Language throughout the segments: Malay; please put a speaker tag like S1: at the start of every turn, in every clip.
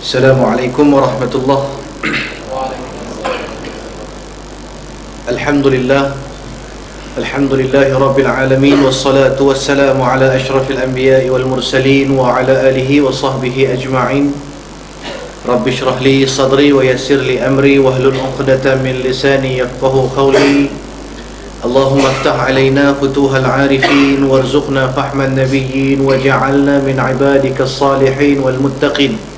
S1: Assalamualaikum warahmatullahi. Alhamdulillah. Alhamdulillahi rabbil alamin. Wassalatu wassalamu ala ashrafil anbiya'i wal mursalin wa ala alihi wa sahbihi ajma'in. Rabbi shrah li sadri wa yassir li amri wahlul 'uqdatam min lisani yafqahu qawli. Allahumma iftah alaina futuhal 'arifin warzuqna fahman nabiyyin waj'alna min 'ibadikas salihin wal muttaqin.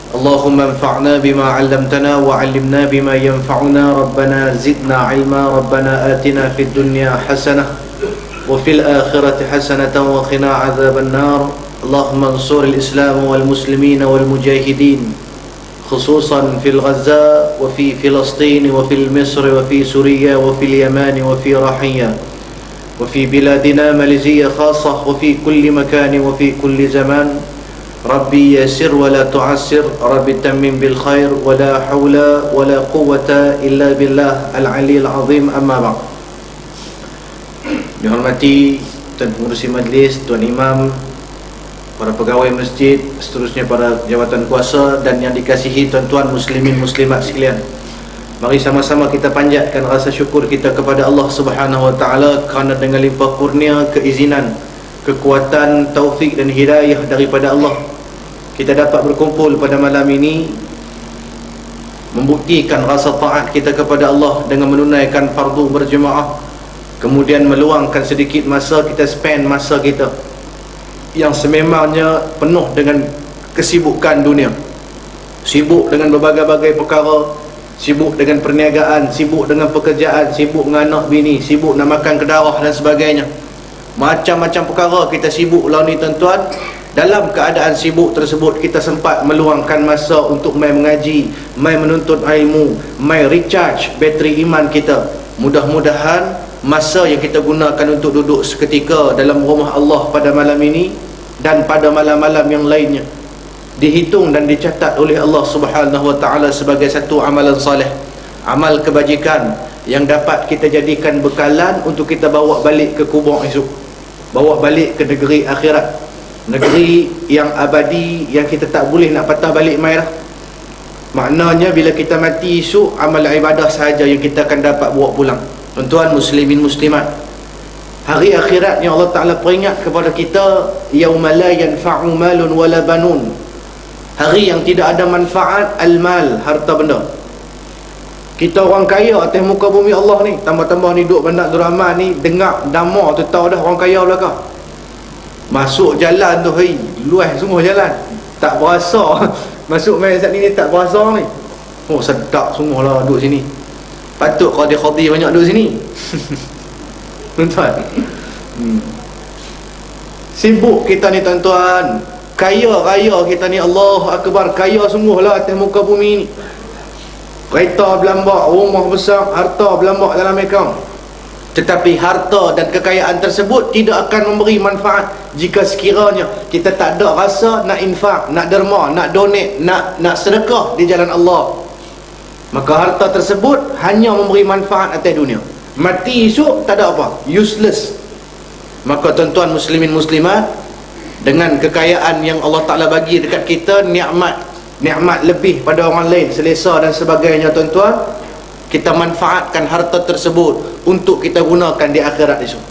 S1: Allahumma anfa'na bima 'allamtana wa 'allimna bima yanfa'una. Rabbana zidna 'ilma. Rabbana atina fid dunya hasanah wa fil akhirati hasanatan wa qina 'adzaban nar. Allahumma ansur al-islam wal muslimin wal mujahidin, khususan fil Gaza wa fi Filastin wa fil Misr wa fi Suriya wa fil Yaman wa fi Rahiyya wa fi biladina Malaysia khassah wa fi kulli makan wa fi kulli zaman. Rabbi yasir wa la tu'assir, Rabbi tammim bil khair, wa la hawla wa la quwwata illa billah al-'aliyyil 'azim. Amma ba'd. Dihormati Tuan Pengerusi Majlis, Tuan Imam, para pegawai masjid, seterusnya para jawatan kuasa dan yang dikasihi tuan-tuan muslimin muslimat sekalian. Mari sama-sama kita panjatkan rasa syukur kita kepada Allah Subhanahu wa taala kerana dengan limpah kurnia, keizinan, kekuatan, taufik dan hidayah daripada Allah, kita dapat berkumpul pada malam ini membuktikan rasa taat kita kepada Allah dengan menunaikan fardu berjemaah, kemudian meluangkan sedikit masa kita spend masa kita yang sememangnya penuh dengan kesibukan dunia, sibuk dengan berbagai-bagai perkara, sibuk dengan perniagaan, sibuk dengan pekerjaan, sibuk dengan anak bini, sibuk nak makan kedarah dan sebagainya. Macam-macam perkara kita sibuk lah ni tuan-tuan. Dalam keadaan sibuk tersebut, kita sempat meluangkan masa untuk mai mengaji, mai menuntut ilmu, mai recharge bateri iman kita. Mudah-mudahan masa yang kita gunakan untuk duduk seketika dalam rumah Allah pada malam ini dan pada malam-malam yang lainnya dihitung dan dicatat oleh Allah Subhanahu wa taala sebagai satu amalan soleh, amal kebajikan yang dapat kita jadikan bekalan untuk kita bawa balik ke kubur esok, bawa balik ke negeri akhirat, negeri yang abadi yang kita tak boleh nak patah balik mai dah. Maknanya bila kita mati esok, amal ibadah sahaja yang kita akan dapat bawa pulang. Tuan-tuan muslimin muslimat, hari akhirat yang Allah Ta'ala peringat kepada kita, yauma la yanfa'u malun wala banun, hari yang tidak ada manfaat al-mal, harta benda. Kita orang kaya atas muka bumi Allah ni, tambah-tambah ni duduk Bandar Abdul Rahman ni, dengar dama tu tahu dah orang kaya belakang. Masuk jalan tu, hei, luas semua jalan, tak berasa. Masuk main saat ni tak berasa ni. Oh sedap semua lah duduk sini. Patut khadi-khadi banyak duduk sini. Tuan-tuan, sibuk kita ni tuan-tuan, kaya raya kita ni, Allahu Akbar, kaya sungguh lah atas muka bumi ni. Kereta berlambak, rumah besar, harta berlambak dalam akaun. Tetapi harta dan kekayaan tersebut tidak akan memberi manfaat jika sekiranya kita tak ada rasa nak infak, nak derma, nak donate, nak sedekah di jalan Allah. Maka harta tersebut hanya memberi manfaat atas dunia. Mati esok tak ada apa, useless. Maka tuan-tuan muslimin muslimat, dengan kekayaan yang Allah Ta'ala bagi dekat kita, nikmat lebih pada orang lain, selesa dan sebagainya tuan-tuan, kita manfaatkan harta tersebut untuk kita gunakan di akhirat esok.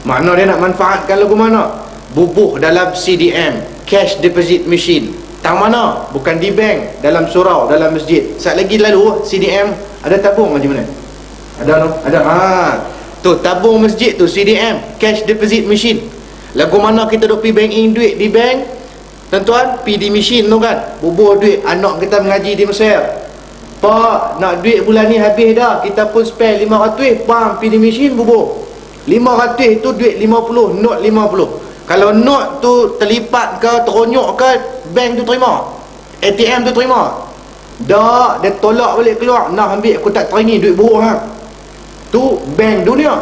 S1: Makna dia nak manfaatkan lagu mana? Bubuh dalam CDM, cash deposit machine. Tang mana? Bukan di bank, dalam surau, dalam masjid. Saat lagi lalu CDM ada tabung macam mana? Ada no? Ada. Tu tabung masjid tu CDM, cash deposit machine. Lagu mana kita duk pergi banking duit di bank, tuan-tuan, pergi di machine tu kan, bubuh duit. Anak kita mengaji di Mesir, Pak, nak duit bulan ni habis dah, kita pun spare 500, bang, pergi di mesin bubuh. 500 tu duit 50, note 50. Kalau note tu terlipat ke, teronyok ke, bank tu terima, ATM tu terima. Dah, dia tolak balik keluar, nak ambil aku tak terima duit buruh ha. Tu bank dunia.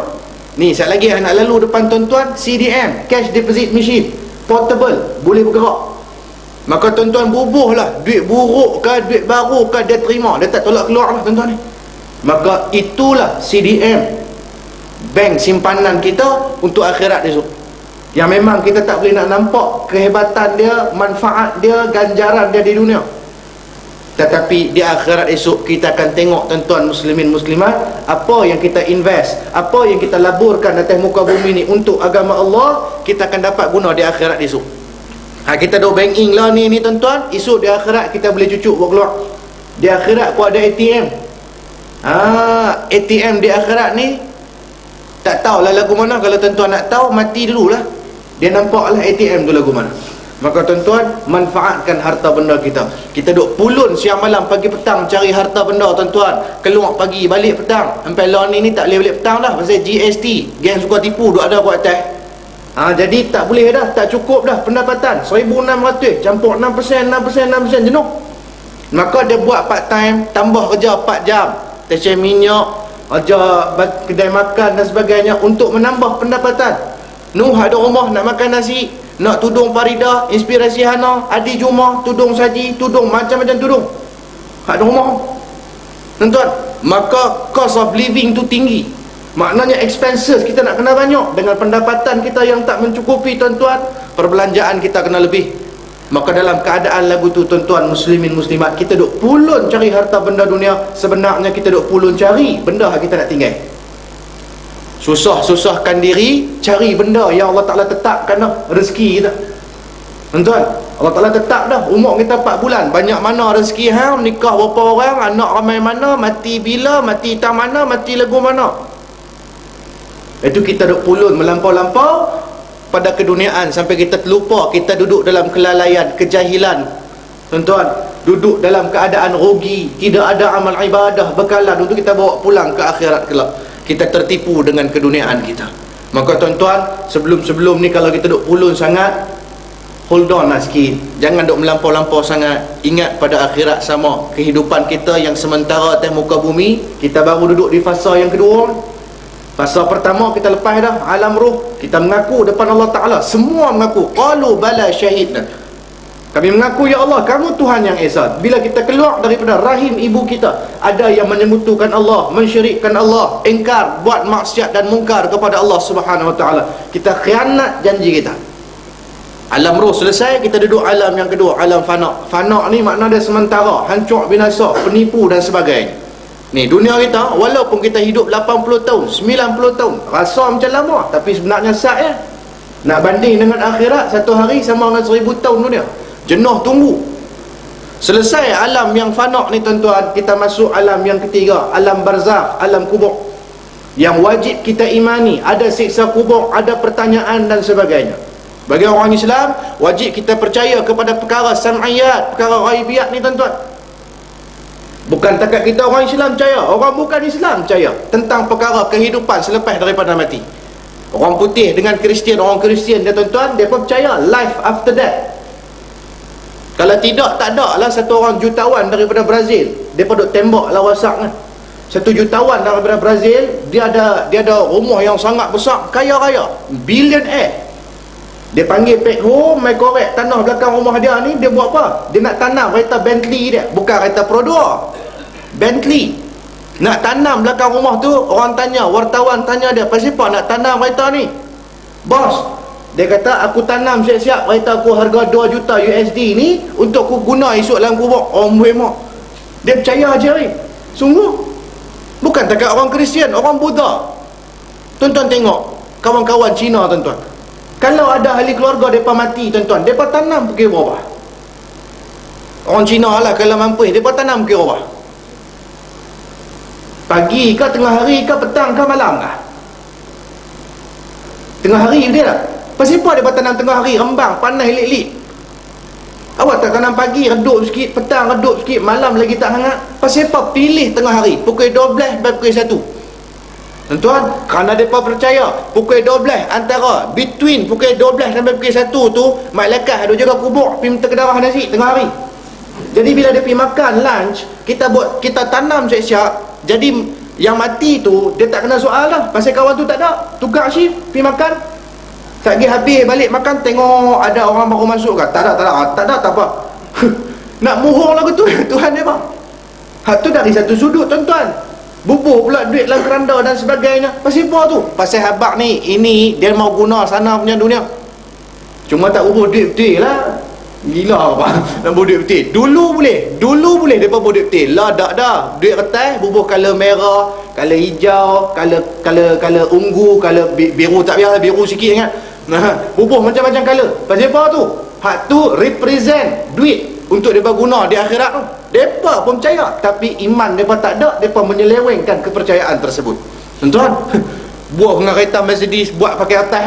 S1: Ni, sekali lagi nak lalu depan tuan-tuan, CDM, cash deposit machine, portable, boleh bergerak. Maka tuan-tuan bubuh lah, duit buruk ke, duit baru ke, dia terima, dia tak tolak keluar lah tuan-tuan ni. Maka itulah CDM, bank simpanan kita untuk akhirat esok, yang memang kita tak boleh nak nampak kehebatan dia, manfaat dia, ganjaran dia di dunia. Tetapi di akhirat esok kita akan tengok tuan-tuan muslimin muslimat, apa yang kita invest, apa yang kita laburkan atas muka bumi ni untuk agama Allah, kita akan dapat guna di akhirat esok. Kita dah banking lah ni tuan-tuan, esok di akhirat kita boleh cucuk buat keluar. Di akhirat pun ada ATM. ATM di akhirat ni tak tahulah lagu mana. Kalau tuan-tuan nak tahu, mati dululah, dia nampaklah ATM tu lagu mana. Maka tuan-tuan, manfaatkan harta benda kita. Kita duk pulun siang malam pagi petang cari harta benda tuan-tuan. Keluar pagi balik petang. Sampai lah ni tak boleh balik petang dah, pasal GST, geng suka tipu duk ada buat atas. Jadi tak boleh dah, tak cukup dah pendapatan 1,600 campur 6%, 6%, jenuh. Maka dia buat part time, tambah kerja 4 jam, stesen minyak, kerja kedai makan dan sebagainya untuk menambah pendapatan. Nuh ada rumah nak makan nasi, nak tudung Farida, inspirasi Hana, Adi Juma, tudung Saji, tudung macam-macam tudung. Ada rumah tuan-tuan. Maka cost of living tu tinggi. Maknanya expenses kita nak kena banyak. Dengan pendapatan kita yang tak mencukupi tuan-tuan, perbelanjaan kita kena lebih. Maka dalam keadaan lagu tu tuan-tuan muslimin muslimat, kita duk pulun cari harta benda dunia, sebenarnya kita duk pulun cari benda yang kita nak tinggal. Susah-susahkan diri cari benda yang Allah Ta'ala tetapkan dah rezeki kita. Tuan-tuan, Allah Ta'ala tetap dah umur kita 4 bulan. Banyak mana rezeki hang, nikah berapa orang, anak ramai mana, mati bila, mati tak mana, mati lagu mana. Itu kita duk pulun melampau-lampau pada keduniaan sampai kita terlupa kita duduk dalam kelalaian, kejahilan. Tuan-tuan, duduk dalam keadaan rugi, tidak ada amal ibadah bekalan untuk kita bawa pulang ke akhirat kelak. Kita tertipu dengan keduniaan kita. Maka tuan-tuan, sebelum ni kalau kita duk pulun sangat, hold on lah sikit. Jangan duk melampau-lampau sangat. Ingat pada akhirat sama. Kehidupan kita yang sementara atas muka bumi, kita baru duduk di fasa yang kedua. Fasa pertama kita lepas dah alam ruh, kita mengaku depan Allah Ta'ala. Semua mengaku, qalu bala syahidna, kami mengaku ya Allah, kamu Tuhan yang Esa. Bila kita keluar daripada rahim ibu kita, ada yang menyekutukan Allah, mensyirikkan Allah, ingkar, buat maksiat dan mungkar kepada Allah Subhanahu Wa Ta'ala. Kita khianat janji kita. Alam roh selesai, kita duduk alam yang kedua, alam fana. Fana ni makna dia sementara, hancur binasa, penipu dan sebagainya. Ni dunia kita, walaupun kita hidup 80 tahun, 90 tahun, rasa macam lama, tapi sebenarnya sat ya. Nak banding dengan akhirat, satu hari sama dengan 1000 tahun dunia. Jenuh tunggu. Selesai alam yang fana ni tuan-tuan, kita masuk alam yang ketiga, alam barzakh, alam kubur, yang wajib kita imani. Ada siksa kubur, ada pertanyaan dan sebagainya. Bagi orang Islam, wajib kita percaya kepada perkara sam'iyat, perkara ghaibiyat ni tuan-tuan. Bukan takat kita orang Islam percaya, orang bukan Islam percaya tentang perkara kehidupan selepas daripada mati. Orang putih dengan Kristian, orang Kristian dia tuan-tuan, dia pun percaya life after death. Kalau tidak, tak ada lah satu orang jutawan daripada Brazil, dia pun duk tembak lah WhatsApp kan. 1 jutawan daripada Brazil, dia ada rumah yang sangat besar, kaya raya, billionaire. Dia panggil Pek Ho, mai korek tanah belakang rumah dia ni. Dia buat apa? Dia nak tanam kereta Bentley dia, bukan kereta Pro 2, Bentley. Nak tanam belakang rumah tu. Orang tanya, wartawan tanya dia, pasal apa nak tanam kereta ni? Bos, dia kata, aku tanam siap-siap kereta aku harga 2 juta USD ni untuk aku guna esok dalam kubur. Orang muhimah, dia percaya je ni. Sungguh. Bukan takat orang Kristian, orang Buddha. Tuan-tuan tengok kawan-kawan Cina tuan-tuan, kalau ada ahli keluarga mereka mati tuan-tuan, mereka tanam pergi bawah. Orang Cina lah kalau mampu, mereka tanam pergi bawah. Pagi ke tengah hari ke petang ke malam ke? Tengah hari dia tak? Pasal apa mereka tanam tengah hari? Rembang, panas lik-lik. Awak tak tanam pagi, redup sikit, petang redup sikit, malam lagi tak hangat. Pasal apa pilih tengah hari? Pukul 12 sampai pukul 1. Tuan-tuan, kerana mereka percaya pukul 12, antara between pukul 12 sampai pukul 1 tu, malaikat ada jaga kubur pergi minta kedarah nasi tengah hari. Jadi bila dia pergi makan lunch, kita tanam siap-siap. Jadi yang mati tu dia tak kena soal lah, pasal kawan tu tak ada, tukar shift pergi makan. Tak pergi habis balik makan, tengok ada orang baru masuk ke? Tak ada, tak apa. Nak muhur lagu tu Tuhan dia bang. Hak tu dari satu sudut tuan-tuan. Bubuh pula duit dalam keranda dan sebagainya. Pasal apa tu? Pasal habak ni, ini dia mau guna sana punya dunia. Cuma tak bubuh duit betul lah. Gila apa? Nak bawa duit betul. Dulu boleh depa bawa duit betul. Lah dah. Duit kertas bubuh color merah, color hijau, color ungu, color biru tak biar biru sikit ingat. Bubuh macam-macam color. Pasal apa tu? Hak tu represent duit untuk depa guna di akhirat tu. Depa pun percaya, tapi iman depa tak ada, depa menyelewengkan kepercayaan tersebut. Tuan-tuan, buah dengan kereta Mercedes buat pakai atas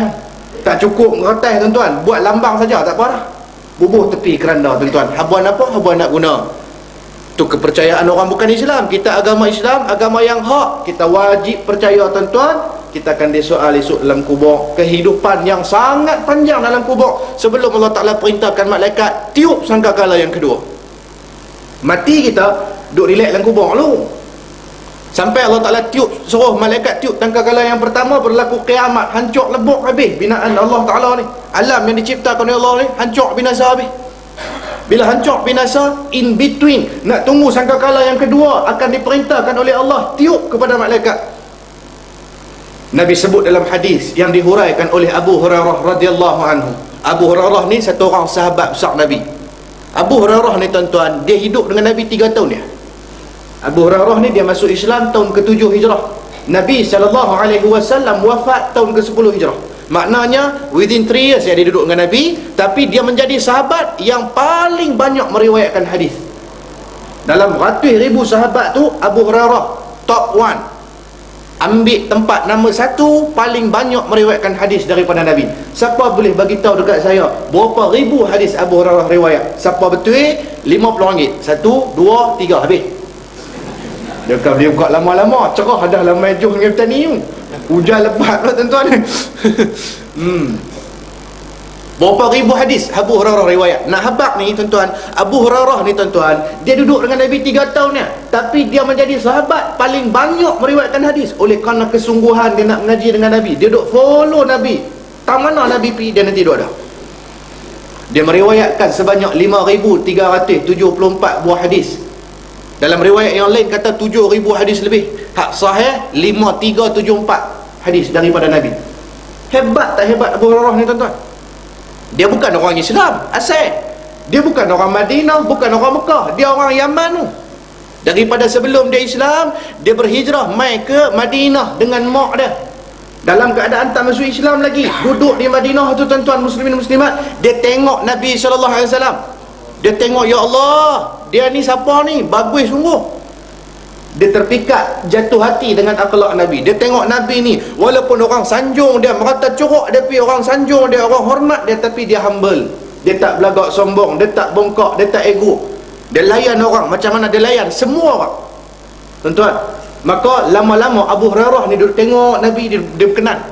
S1: tak cukup kertas tuan-tuan, buat lambang saja tak apa dah. Bubuh tepi keranda tuan-tuan. Habuan apa? Habuan nak guna. Tu kepercayaan orang bukan Islam. Kita agama Islam, agama yang hak. Kita wajib percaya tuan-tuan. Kita akan disoal esok dalam kubur. Kehidupan yang sangat panjang dalam kubur. Sebelum Allah Ta'ala perintahkan malaikat tiup sangkakala yang kedua. Mati kita duduk relax dalam kubur dulu. Sampai Allah Ta'ala suruh malaikat tiup sangkakala yang pertama, berlaku kiamat, hancur lebok habis binaan Allah Ta'ala ni. Alam yang diciptakan oleh Allah ni hancur binasa habis. Bila hancur binasa, in between nak tunggu sangkakala yang kedua, akan diperintahkan oleh Allah tiup kepada malaikat. Nabi sebut dalam hadis yang dihuraikan oleh Abu Hurairah radhiyallahu anhu. Abu Hurairah ni satu orang sahabat besar Nabi. Abu Hurairah ni tuan-tuan, dia hidup dengan Nabi 3 tahun dia. Abu Hurairah ni dia masuk Islam tahun ke-7 Hijrah. Nabi SAW wafat tahun ke-10 Hijrah. Maknanya within 3 years dia duduk dengan Nabi, tapi dia menjadi sahabat yang paling banyak meriwayatkan hadis. Dalam ratus ribu sahabat tu, Abu Hurairah top 1. Ambil tempat nombor 1 paling banyak meriwayatkan hadis daripada Nabi. Siapa boleh bagi tahu dekat saya berapa ribu hadis Abu Hurairah riwayat? Siapa betul? RM50. 1, 2, 3 habis. Dia kan boleh buka lama-lama, cerah dah lah majuh dengan petani tu. Hujan lebat lah tuan-tuan. Berapa ribu hadis Abu Hurairah riwayat. Nak habaq ni tuan-tuan, Abu Hurairah ni tuan-tuan, dia duduk dengan Nabi 3 tahun ni, tapi dia menjadi sahabat paling banyak meriwayatkan hadis. Oleh kerana kesungguhan dia nak mengaji dengan Nabi, dia duduk follow Nabi. Tak mana Nabi pergi, dia nanti duduk dah. Dia meriwayatkan sebanyak 5,374 buah hadis. Dalam riwayat yang lain kata 7,000 hadis lebih. Hak sahih 5,374 hadis daripada Nabi. Hebat tak hebat Abu Hurairah ni tuan-tuan? Dia bukan orang Islam asal. Dia bukan orang Madinah, bukan orang Mekah, dia orang Yaman tu. Daripada sebelum dia Islam, dia berhijrah mai ke Madinah dengan mak dia. Dalam keadaan tak masuk Islam lagi, duduk di Madinah tu tuan-tuan muslimin muslimat, dia tengok Nabi SAW. Dia tengok, ya Allah, dia ni siapa ni? Bagus sungguh. Dia terpikat, jatuh hati dengan akhlak Nabi. Dia tengok Nabi ni, walaupun orang sanjung dia, merata curuk dia pergi, orang sanjung dia, orang hormat dia, tapi dia humble. Dia tak belagak sombong, dia tak bongkak, dia tak ego. Dia layan orang macam mana dia layan semua orang. Tuan-tuan, maka lama-lama Abu Hurairah ni duduk tengok Nabi, dia berkenan.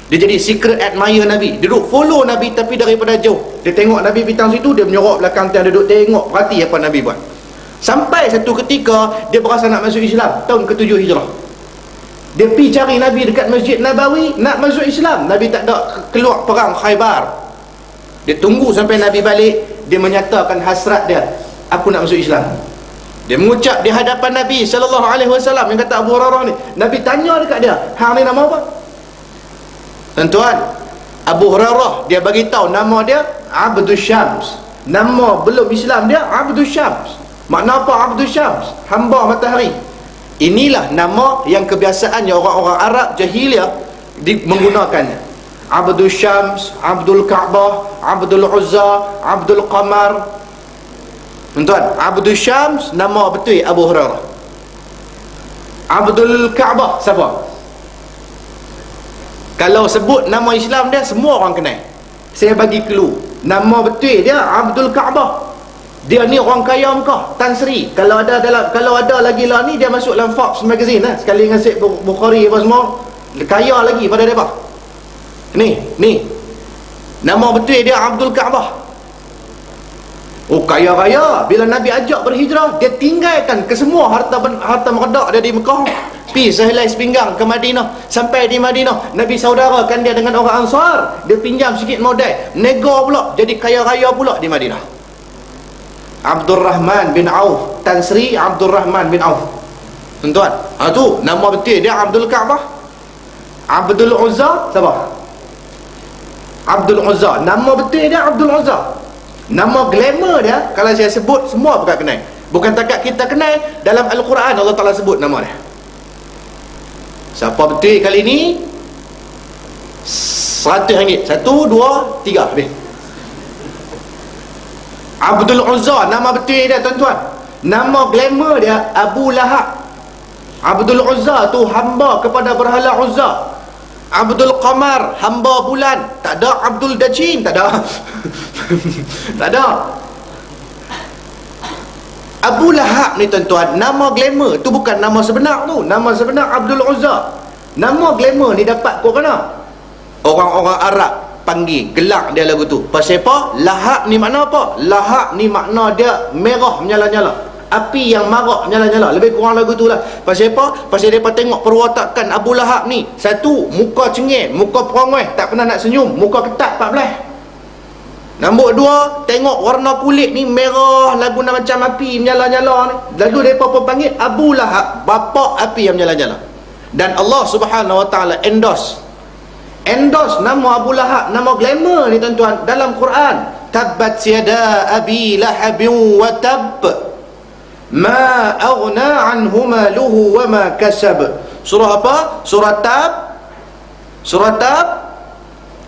S1: Dia jadi secret admirer Nabi. Dia duduk follow Nabi tapi daripada jauh. Dia tengok Nabi bintang situ, dia menyorok belakang tiang, dia duduk tengok, perhati apa Nabi buat. Sampai satu ketika dia berasa nak masuk Islam tahun ke-7 Hijrah. Dia pergi cari Nabi dekat Masjid Nabawi, nak masuk Islam. Nabi tak ada keluar perang Khaybar. Dia tunggu sampai Nabi balik, dia menyatakan hasrat dia, aku nak masuk Islam. Dia mengucap di hadapan Nabi SAW yang kata Abu Hurairah ni. Nabi tanya dekat dia, hang ni nama apa? Tuan-tuan, Abu Hurairah dia bagi tahu nama dia Abdul Syams. Nama belum Islam dia Abdul Syams. Makna apa Abdul Syams? Hamba matahari. Inilah nama yang kebiasaannya orang-orang Arab jahiliyah menggunakannya. Abdul Syams, Abdul Ka'bah, Abdul Uzza, Abdul Qamar. Tuan-tuan, Abdul Syams nama betul Abu Hurairah. Abdul Ka'bah siapa? Kalau sebut nama Islam dia, semua orang kenal. Saya bagi clue. Nama betul dia Abdul Ka'bah. Dia ni orang kaya Mekah, Tan Sri. Kalau ada lagi lah ni, dia masuk dalam Forbes magazine lah. Sekali dengan Syed Bukhari apa semua. Kaya lagi pada mereka. Ni. Nama betul dia Abdul Ka'bah. Oh, kaya-kaya. Bila Nabi ajak berhijrah, dia tinggalkan kesemua harta meredak dia di Mekah. Pergi sehelai sepinggang ke Madinah. Sampai di Madinah, Nabi saudarakan dia dengan orang Ansar. Dia pinjam sikit modal, nego pula, jadi kaya-kaya pula di Madinah. Abdul Rahman bin Auf, Tan Sri Abdul Rahman bin Auf. Tuan-tuan, tu nama betul dia Abdul Ka'bah. Abdul Uzza siapa? Abdul Uzza, nama betul dia Abdul Uzza. Nama glamour dia, kalau saya sebut semua bukan kenal. Bukan takat kita kenal, dalam Al-Quran Allah Ta'ala sebut nama dia. Siapa betul kali ni? RM100. 1, 2, 3 habis. Abdul Uzza, nama betul dia tuan-tuan. Nama glamour dia Abu Lahab. Abdul Uzza tu hamba kepada berhala Uzza. Abdul Qamar, hamba bulan. Tak ada Abdul Dajin, tak ada. Tak ada. Abu Lahab ni tuan-tuan, nama glamour tu bukan nama sebenar tu. Nama sebenar Abdul Uzza. Nama glamour ni dapat kau mana? Orang-orang Arab panggil, gelak dia lagu tu. Pasal apa? Lahab ni makna apa? Lahab ni makna dia merah menyala-nyala, api yang marak menyala-nyala. Lebih kurang lagu tu lah. Pasal apa? Pasal mereka tengok perwatakan Abu Lahab ni. Satu, muka cengeng, muka perangai, tak pernah nak senyum, muka ketat 14. Nombor 2, tengok warna kulit ni merah, lagu nak macam api menyala-nyala ni. Lalu mereka pun panggil Abu Lahab, bapa api yang menyala-nyala. Dan Allah Subhanahu Wa Ta'ala endorse nama Abu Lahab, nama glamour ni tuan-tuan, dalam Quran. Tabbat yada abi lahabin wa tab, ma aghna anhu maluhu wa ma kasab. Surah apa? Surah Tab. Surah Tab.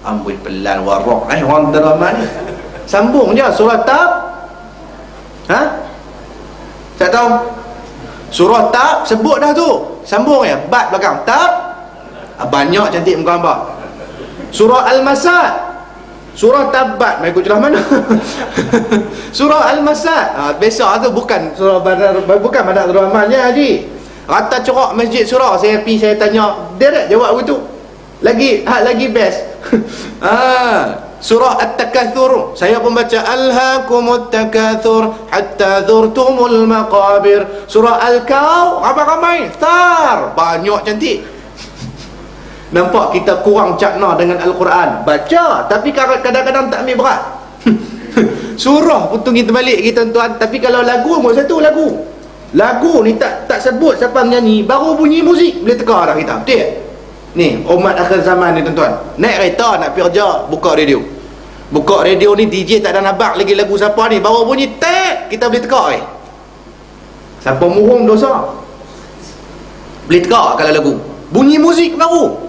S1: Amboi pelan warok orang drama ni. Sambung je surah Tab. Ha? Tak tahu. Surah Tab sebut dah tu. Sambung ya, bat belakang. Tab. Banyak cantik muka hamba. Surah Al-Masad. Surah Tabat. Mai ikut celah mana? Surah Al-Masad. Besok tu bukan surah Badar, bukan Badar Rahmannya haji. Rata corak masjid surah. Saya tanya, direct jawab begitu. Lagi best. Surah At-Takatsur. Saya pun baca Alhaakumut takatsur hatta zurtumul maqabir. Surah Al-Kahf ramai-ramai. Thar. Banyak cantik. Nampak kita kurang cakna dengan Al-Quran. Baca, tapi kadang-kadang tak ambil berat. Surah pun tunggu terbalik kita tuan. Tapi kalau lagu, nombor satu lagu. Lagu ni tak sebut siapa menyanyi, baru bunyi muzik boleh teka dah kita. Betul? Ni umat akhir zaman ni tuan-tuan. Naik kereta nak pergi kerja, buka radio. Buka radio ni DJ tak ada nabak lagi lagu siapa ni, baru bunyi tek, kita boleh teka siapa murung dosa. Boleh teka kalau lagu. Bunyi muzik baru.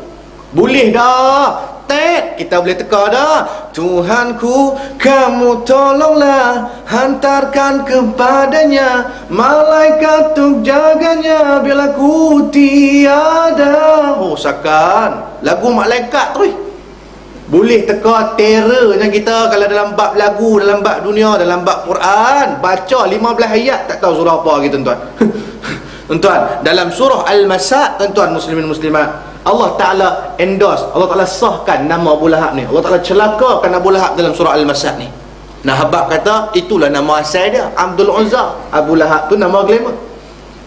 S1: Boleh dah. Tek, kita boleh teka dah. Tuhanku, kamu tolonglah, hantarkan kepadanya malaikat untuk jaganya bila ku tiada. Oh, sakan lagu malaikat tu. Boleh teka terrornya kita kalau dalam bab lagu, dalam bab dunia, dalam bab Quran. Baca 15 ayat tak tahu surah apa gitu tuan. Tuan-tuan, dalam surah Al-Masad tuan-tuan muslimin muslimat, Allah Ta'ala endorse, Allah Ta'ala sahkan nama Abu Lahab ni. Allah Ta'ala celakakan Abu Lahab dalam surah Al-Masad ni. Nah, Habab kata itulah nama asal dia, Abdul Uzza. Abu Lahab tu nama glamour.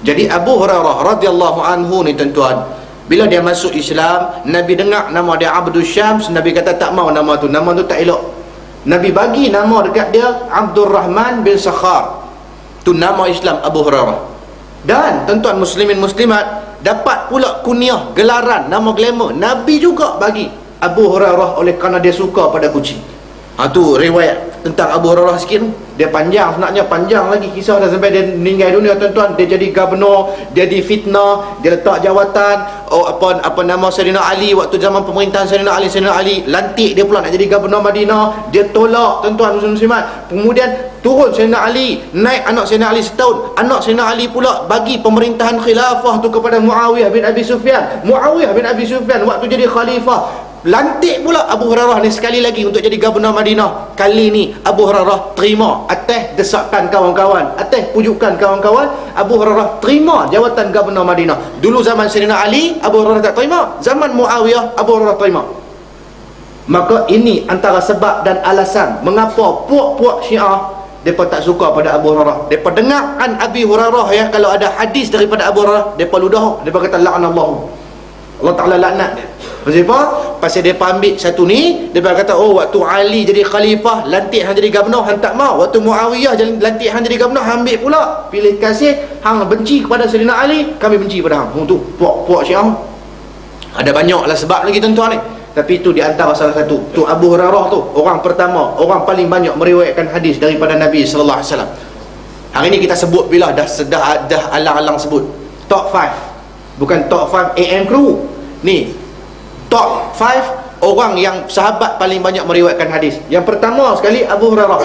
S1: Jadi Abu Hurairah radhiyallahu anhu ni tuan-tuan, bila dia masuk Islam, Nabi dengar nama dia Abdul Syams. Nabi kata tak mau nama tu tak elok. Nabi bagi nama dekat dia Abdul Rahman bin Sakhar. Tu nama Islam Abu Hurairah. Dan tuan-tuan muslimin muslimat, dapat pula kunyah, gelaran, nama glamour. Nabi juga bagi Abu Hurairah oleh kerana dia suka pada kucing. Tu riwayat tentang Abu Hurairah sikit tu. Dia panjang, sebenarnya panjang lagi kisah dah sampai dia meninggal dunia tuan-tuan. Dia jadi gubernur, dia difitnah, dia letak jawatan. Apa nama Sayyidina Ali waktu zaman pemerintahan Sayyidina Ali lantik dia pula nak jadi gubernur Madinah. Dia tolak tuan-tuan muslimat. Kemudian turun Sayyidina Ali, naik anak Sayyidina Ali setahun. Anak Sayyidina Ali pula bagi pemerintahan khilafah tu kepada Muawiyah bin Abi Sufyan. Muawiyah bin Abi Sufyan waktu jadi khalifah, lantik pula Abu Hurairah ni sekali lagi untuk jadi gubernur Madinah. Kali ni Abu Hurairah terima atas desakan kawan-kawan, atas pujukan kawan-kawan. Abu Hurairah terima jawatan gubernur Madinah. Dulu zaman Sayyidina Ali, Abu Hurairah tak terima. Zaman Muawiyah, Abu Hurairah terima. Maka ini antara sebab dan alasan mengapa puak-puak Syiah mereka tak suka pada Abu Hurairah. Mereka dengarkan Abi Hurairah ya, kalau ada hadis daripada Abu Hurairah, mereka ludah, mereka kata la'anallahu, Allah Ta'ala laknat dia. Pasal apa? Pasal dia ambil satu ni, dia kata waktu Ali jadi khalifah, lantik hang jadi gubernur, hang tak mau. Waktu Muawiyah lantik hang jadi gubernur, hang ambil pula. Pilih kasih, hang benci kepada Sayyidina Ali, kami benci pada hang. Tu puak-puak Syiah. Ada banyaklah sebab lagi tuan-tuan ni. Tapi itu di antara salah satu. Tu Abu Hurairah tu, orang pertama, orang paling banyak meriwayatkan hadis daripada Nabi sallallahu alaihi wasallam. Hari ni kita sebut bila dah alang-alang sebut top 5. Bukan top 5 AM crew. Ni top 5 orang yang sahabat paling banyak meriwayatkan hadis. Yang pertama sekali Abu Hurairah.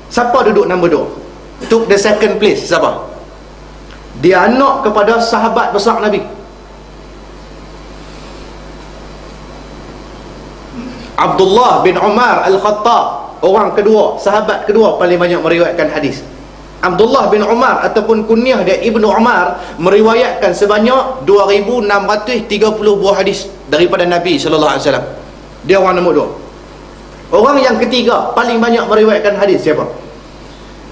S1: Siapa duduk nombor 2? Took the second place. Siapa? Dia anak kepada sahabat besar Nabi, Abdullah bin Umar Al-Khattab. Orang kedua, sahabat kedua paling banyak meriwayatkan hadis. Abdullah bin Umar ataupun kunyah dia Ibnu Umar meriwayatkan sebanyak 2630 buah hadis daripada Nabi sallallahu alaihi wasallam. Dia orang nombor 2. Orang yang ketiga paling banyak meriwayatkan hadis siapa?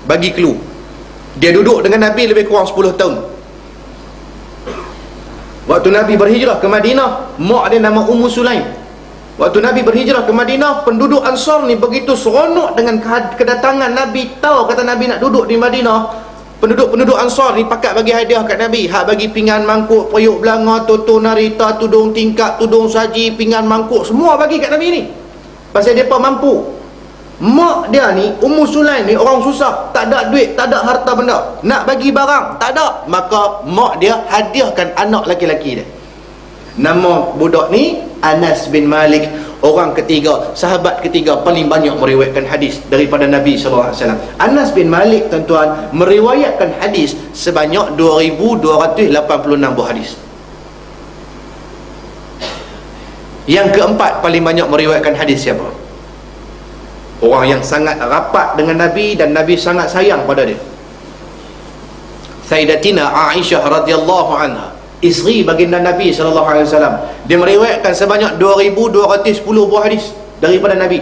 S1: Bagi clue. Dia duduk dengan Nabi lebih kurang 10 tahun. Waktu Nabi berhijrah ke Madinah, mak dia nama Ummu Sulaim. Waktu Nabi berhijrah ke Madinah, penduduk Ansar ni begitu seronok dengan kedatangan Nabi. Tahu kata Nabi nak duduk di Madinah, penduduk Ansar ni pakat bagi hadiah kat Nabi. Hak bagi pinggan mangkuk, periuk belanga, toto narita, tudung tingkap, tudung saji, pinggan mangkuk, semua bagi kat Nabi ni. Pasal depa mampu. Mak dia ni, Ummu Sulaim ni orang susah, tak ada duit, tak ada harta benda, nak bagi barang tak ada, maka mak dia hadiahkan anak laki-laki dia. Nama budak ni Anas bin Malik. Orang ketiga, sahabat ketiga paling banyak meriwayatkan hadis daripada Nabi sallallahu alaihi wasallam. Anas bin Malik tuan-tuan meriwayatkan hadis sebanyak 2286 buah hadis. Yang keempat paling banyak meriwayatkan hadis siapa? Orang yang sangat rapat dengan Nabi dan Nabi sangat sayang pada dia, Sayyidatina Aisyah radhiyallahu anha, isteri baginda Nabi sallallahu alaihi wasallam. Dia meriwayatkan sebanyak 2210 buah hadis daripada Nabi.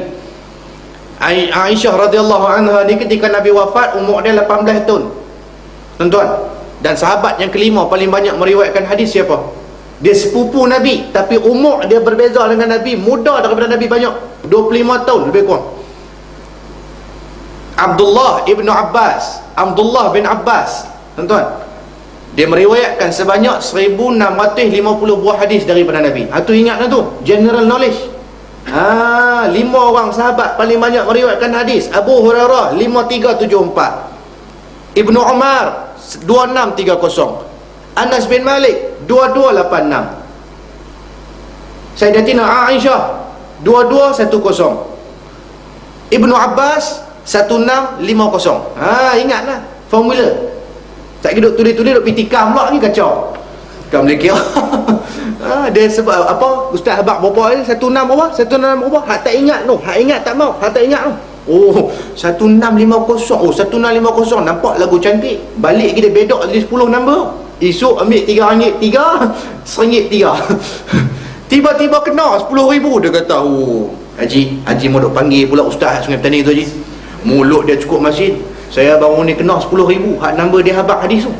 S1: Aisyah radhiyallahu anha ni ketika Nabi wafat umur dia 18 tahun. Tuan-tuan, dan sahabat yang kelima paling banyak meriwayatkan hadis siapa? Dia sepupu Nabi tapi umur dia berbeza dengan Nabi, muda daripada Nabi banyak, 25 tahun lebih kurang. Abdullah bin Abbas, tuan-tuan, dia meriwayatkan sebanyak 1650 buah hadis daripada Nabi. Itu ingat tu, general knowledge. 5 orang sahabat paling banyak meriwayatkan hadis. Abu Hurairah 5374, Ibnu Umar 2630, Anas bin Malik 2286, Sayyidatina Aisyah 2210, Ibnu Abbas 1650. Ingatlah formula. Tak kira duk tulis-tulis duk pitikam pula ni kacau. Kam lagi. Dia sebab apa? Ustaz Habaq berapa ni? 16 berapa? 16 berapa? Hak tak ingat tu. Hak ingat tak mau. Hak tak ingat tu. Oh, 1650. Oh, 1650 nampak lagu cantik. Balik kita bedok list 10 nombor. Esok ambil RM3 3, RM1 3. Tiba-tiba kena 10,000 dia kata. Oh, Haji mau duk panggil pula Ustaz Sungai Petani tu Haji. Mulut dia cukup masin. Saya baru ni kena 10,000. Hak number dia habaq hadis tu.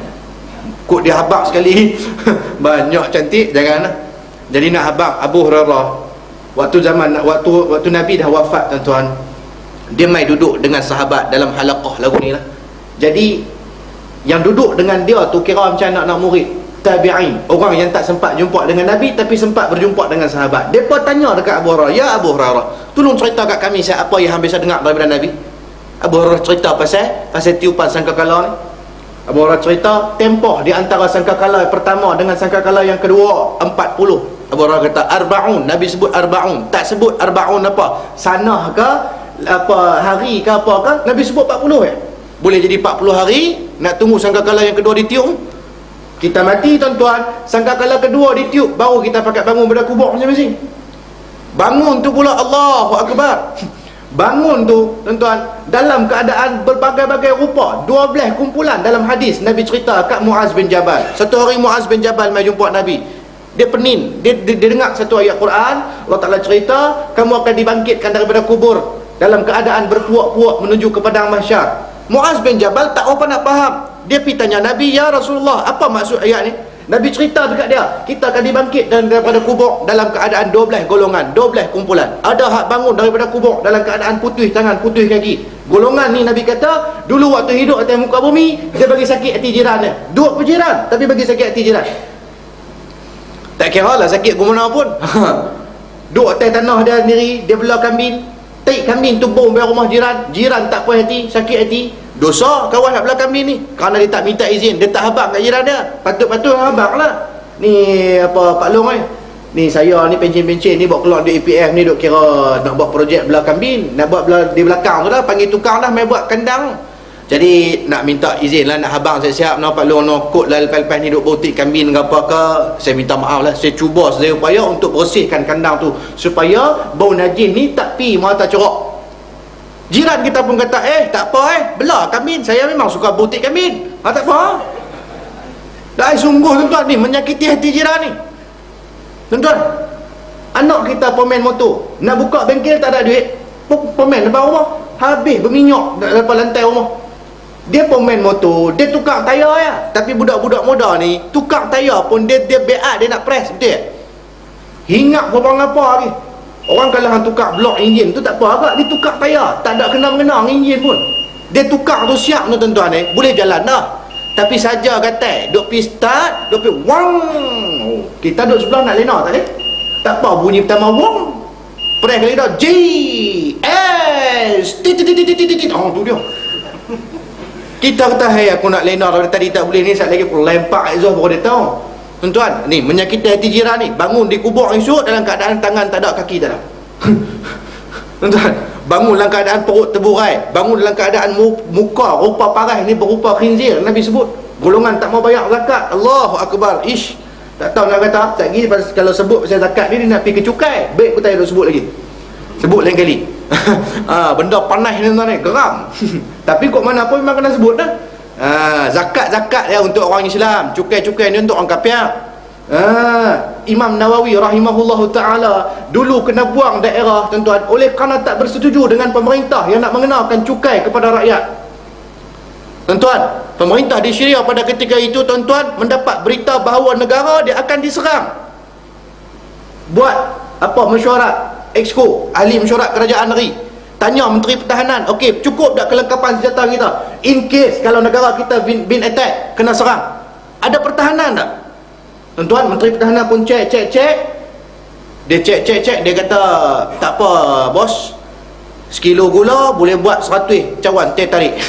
S1: Kod dia habaq sekali. Banyak cantik, janganlah. Jadi nak habaq Abu Hurairah waktu Nabi dah wafat, tuan-tuan, dia mai duduk dengan sahabat dalam halaqah lagu ni lah. Jadi yang duduk dengan dia tu kira macam anak-anak murid tabi'in, orang yang tak sempat jumpa dengan Nabi tapi sempat berjumpa dengan sahabat. Depa tanya dekat Abu Hurairah, "Ya Abu Hurairah, tolong cerita kat kami apa yang hang biasa dengar daripada Nabi?" Abu Hurairah cerita pasal tiupan sangkakala ni. Abu Hurairah cerita tempoh di antara sangkakala pertama dengan sangkakala yang kedua 40. Abu Hurairah kata arba'un, Nabi sebut arba'un, tak sebut arba'un apa sanah ke apa hari ke apa ke, Nabi sebut 40 ya. Boleh jadi 40 hari nak tunggu sangkakala yang kedua ditiup. Kita mati, tuan-tuan, sangkakala kedua ditiup baru kita pakat bangun pada kubur masing-masing. Bangun tu pula Allahu Akbar. Bangun tu, tuan-tuan, dalam keadaan berbagai-bagai rupa. 12 kumpulan dalam hadis Nabi cerita kat Muaz bin Jabal. Satu hari Muaz bin Jabal mai jumpa Nabi. Dia pening, dia dengar satu ayat Quran. Allah Ta'ala cerita kamu akan dibangkitkan daripada kubur dalam keadaan berpuak-puak menuju ke padang mahsyar. Muaz bin Jabal tak apa nak faham. Dia pergi tanya Nabi, "Ya Rasulullah, apa maksud ayat ni?" Nabi cerita dekat dia, kita akan dibangkit daripada kubur dalam keadaan 12 golongan, 12 kumpulan. Ada hak bangun daripada kubur dalam keadaan putih tangan, putih kaki. Golongan ni Nabi kata, dulu waktu hidup atas muka bumi, dia bagi sakit hati jiran dia. Duduk berjiran, tapi bagi sakit hati jiran. Tak kira lah sakit ke mana pun. duk atas tanah dia sendiri, dia bela kambing, taik kambing tu bom dari rumah jiran, jiran tak puas hati, sakit hati, dosa kawan nak bela kambing ni, kerana dia tak minta izin, dia tak habaq kat jiran dia. Patut-patut habaq lah. Ni apa Pak Long ni saya ni pencen-pencen ni buat keluar duit EPF ni, duk kira nak buat projek bela kambing, nak buat bela di belakang tu dah, panggil tukang dah mai buat kandang. Jadi nak minta izin lah, nak habang siap-siap nak Pak Long nak kod lah lepas-lepas ni duk botik kambing ke apa ke. Saya minta maaf lah, saya cuba sedaya upaya untuk bersihkan kandang tu supaya bau najis ni tak pi mata corak. Jiran kita pun kata tak apa bela kambing, saya memang suka botik kambing. Tak apa. Dah sungguh tuan-tuan ni menyakiti hati jiran ni. Tuan-tuan, anak kita pemain motor, nak buka bengkel tak ada duit, pemain depan rumah, habis berminyak depan lantai rumah. Dia pemain motor, dia tukar tayar ya. Tapi budak-budak muda ni tukar tayar pun dia beat, dia nak press, betul tak? Hingat korang apa lagi. Orang kalau hang tukar blok enjin tu tak apa agak, dia tukar tayar, tak ada kena-mengena enjin pun. Dia tukar tu siap tu tuan-tuan ni, boleh jalan dah. Tapi saja kata duk pi start, duk pi wang. Kita duk sebelah nak lena tak boleh. Tak apa, bunyi pertama wang. Press kali dah G S tit tit tit tit tit. Oh tu dia. Kita kata aku nak lena dari tadi tak boleh ni, sat lagi aku lempak Azhar baru dia tahu. Tuan-tuan, ni menyakiti hati jiran ni. Bangun di kubur esok dalam keadaan tangan tak ada, kaki tak ada. Tuan-tuan, bangun dalam keadaan perut terburai, bangun dalam keadaan muka rupa parah ni berupa khinzir. Nabi sebut golongan tak mau bayar zakat. Allahu akbar. Ish, tak tahu nak kata tak lagi. Kalau sebut pasal zakat ni, dia nak pergi ke cukai. Baik pun tak ada sebut lagi, sebut lain kali. Benda panas ni tuan ni, geram. Tapi kok mana pun memang kena sebut dah. Zakat ya untuk orang Islam, cukai-cukai ni untuk orang kafir. Imam Nawawi rahimahullahu ta'ala dulu kena buang daerah tuan-tuan oleh kerana tak bersetuju dengan pemerintah yang nak mengenakan cukai kepada rakyat. Tuan-tuan, pemerintah di Syria pada ketika itu tuan-tuan mendapat berita bahawa negara dia akan diserang. Buat apa mesyuarat Exco, ahli mesyuarat kerajaan negeri, tanya Menteri Pertahanan, okey cukup tak kelengkapan senjata kita in case kalau negara kita bin attack, kena serang, ada pertahanan tak? Tuan-tuan, Menteri Pertahanan pun cek. Dia cek, dia kata tak apa bos, sekilo gula boleh buat 100 cawan teh tarik.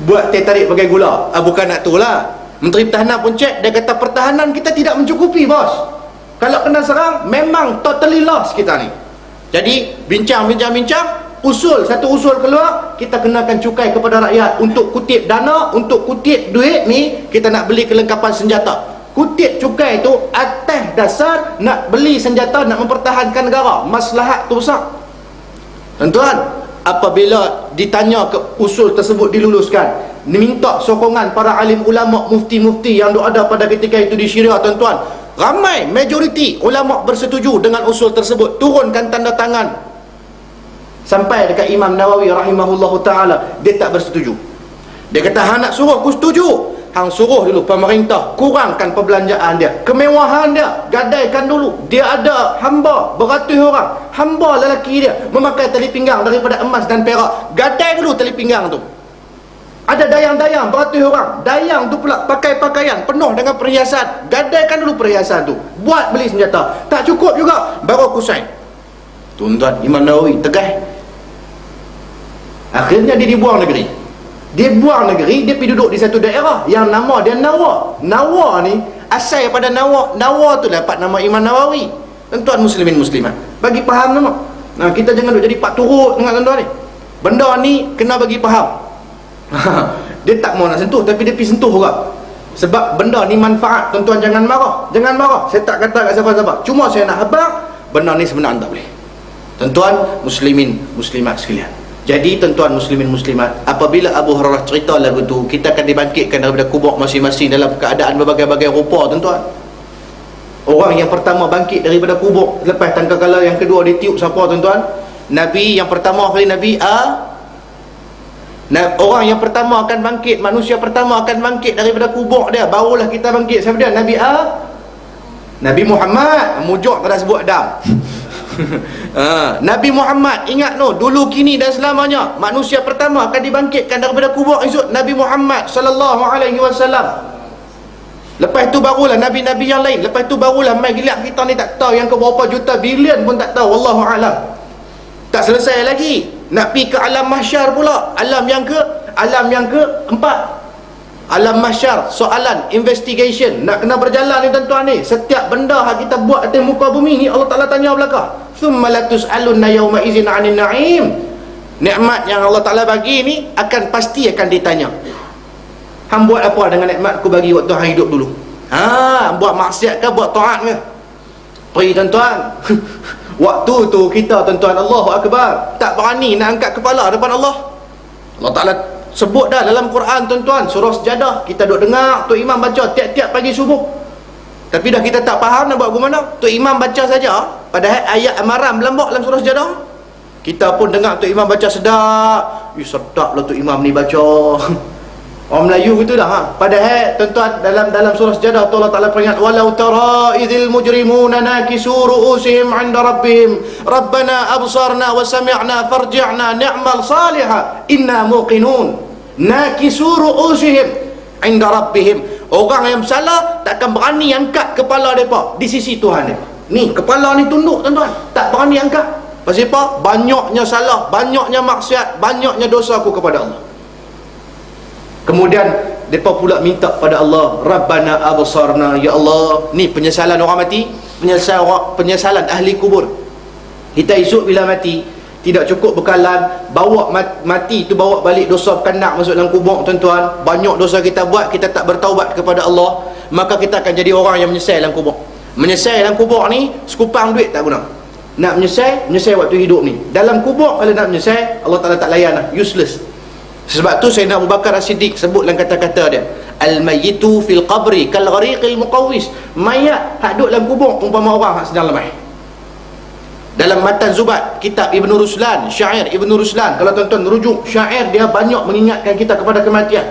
S1: Buat teh tarik pakai gula. Bukan nak tu lah. Menteri Pertahanan pun cek, dia kata pertahanan kita tidak mencukupi bos. Kalau kena serang memang totally lost kita ni. Jadi bincang, satu usul keluar, kita kenakan cukai kepada rakyat untuk kutip dana, untuk kutip duit ni, kita nak beli kelengkapan senjata. Kutip cukai tu atas dasar nak beli senjata, nak mempertahankan negara. Maslahat tu besar. Tuan-tuan, apabila ditanya ke usul tersebut diluluskan, minta sokongan para alim ulama, mufti-mufti yang ada pada ketika itu di Syria, tuan-tuan, ramai majoriti ulama bersetuju dengan usul tersebut, turunkan tanda tangan. Sampai dekat Imam Nawawi rahimahullahu ta'ala, dia tak bersetuju. Dia kata hang nak suruh aku setuju, hang suruh dulu pemerintah kurangkan perbelanjaan dia, kemewahan dia, gadaikan dulu. Dia ada hamba beratus orang, hamba lelaki dia memakai tali pinggang daripada emas dan perak, gadai dulu tali pinggang tu. Ada dayang-dayang beratus orang, dayang tu pula pakai pakaian penuh dengan perhiasan, gadaikan dulu perhiasan tu, buat beli senjata. Tak cukup juga, baru aku sign. Tuan-tuan, Imam Nawawi tegas. Akhirnya dia dibuang negeri. Dia buang negeri, dia pergi duduk di satu daerah yang nama dia Nawa. Nawa ni asal daripada Nawa tu dapat nama Imam Nawawi. Tuan-tuan muslimin muslimat, bagi faham nama. Kita jangan duduk jadi pak turut dengan tuan-tuan ni. Benda ni kena bagi faham. Dia tak mau nak sentuh, tapi dia pergi sentuh juga. Sebab benda ni manfaat. Tuan-tuan jangan marah. Jangan marah. Saya tak kata kat siapa-siapa. Cuma saya nak habaq, benda ni sebenarnya tak boleh. Tuan-tuan muslimin muslimat sekalian. Jadi tuan-tuan muslimin muslimat, apabila Abu Hurairah cerita lagu tu, kita akan dibangkitkan daripada kubur masing-masing dalam keadaan berbagai-bagai rupa, tuan-tuan. Orang yang pertama bangkit daripada kubur lepas tangkakala yang kedua ditiup siapa, tuan-tuan? Nabi yang pertama kali, orang yang pertama akan bangkit, manusia pertama akan bangkit daripada kubur dia, barulah kita bangkit. Siapa dia? Nabi Muhammad. Mujuk tak ada sebut Adam. Nabi Muhammad, ingat dulu kini dan selamanya manusia pertama akan dibangkitkan daripada kubur esok, Nabi Muhammad sallallahu alaihi wasallam. Lepas tu barulah Nabi-Nabi yang lain. Lepas tu barulah mai giliran kita ni tak tahu yang ke berapa juta bilion pun tak tahu. Wallahu alam. Tak selesai lagi, nak pergi ke alam mahsyar pula. Alam yang keempat, alam mahsyar. Soalan, investigation nak kena berjalan ni tuan-tuan ni. Setiap benda yang kita buat atas muka bumi ni Allah Ta'ala tanya belakang. Thumma latus'alunna yawma izin 'anil na'im. Nikmat yang Allah Ta'ala bagi ni pasti akan ditanya. Hang buat apa dengan nikmat aku bagi waktu hang hidup dulu? Buat maksiat ke buat taat ke? Pergi tuan-tuan. Waktu tu kita tuan-tuan, Allahu Akbar, tak berani nak angkat kepala depan Allah. Allah Ta'ala sebut dah dalam Quran tuan-tuan, surah Sejadah. Kita duk dengar Tok Imam baca tiap-tiap pagi subuh, tapi dah kita tak faham nak buat bagaimana. Tok Imam baca saja, padahal ayat amaran melambak dalam surah Sejadah. Kita pun dengar Tok Imam baca sedap. Sedap lah Tok Imam ni baca. Orang Melayu gitu dah. Padahal tuan-tuan, dalam surah Sejadah tu Allah Ta'ala peringat, walau tara idzil mujrimuna nakisu ru'usihim 'inda rabbihim rabbana absarna wa sami'na farji'na ni'mal salihah inna muqinun. Nakisu ru'usihim 'inda rabbihim. Orang yang bersalah takkan berani angkat kepala mereka di sisi Tuhan mereka. Ni kepala ni tunduk tuan-tuan, tak berani angkat. Pasal apa? Banyaknya salah, banyaknya maksiat, banyaknya dosa aku kepada Allah. Kemudian mereka pula minta pada Allah, Rabbana absarna, ya Allah. Ni penyesalan orang mati, penyesalan ahli kubur. Kita esok bila mati tidak cukup bekalan, bawa mati tu bawa balik dosa kanak masuk dalam kubur tuan-tuan. Banyak dosa kita buat, kita tak bertaubat kepada Allah, maka kita akan jadi orang yang menyesal dalam kubur. Menyesal dalam kubur ni sekupang duit tak guna. Nak menyesal waktu hidup ni. Dalam kubur kalau nak menyesal, Allah Ta'ala tak layan lah, useless. Sebab tu Sayyidina Abu Bakar As-Siddiq sebut dalam kata-kata dia, al-mayyitu fil qabri kal ghariqil muqawwis. Mayat hak duduk dalam kubur umpama orang hak sedang lemah. Dalam Matan Zubat, kitab Ibn Ruslan, syair Ibn Ruslan, kalau tuan-tuan rujuk syair dia banyak mengingatkan kita kepada kematian.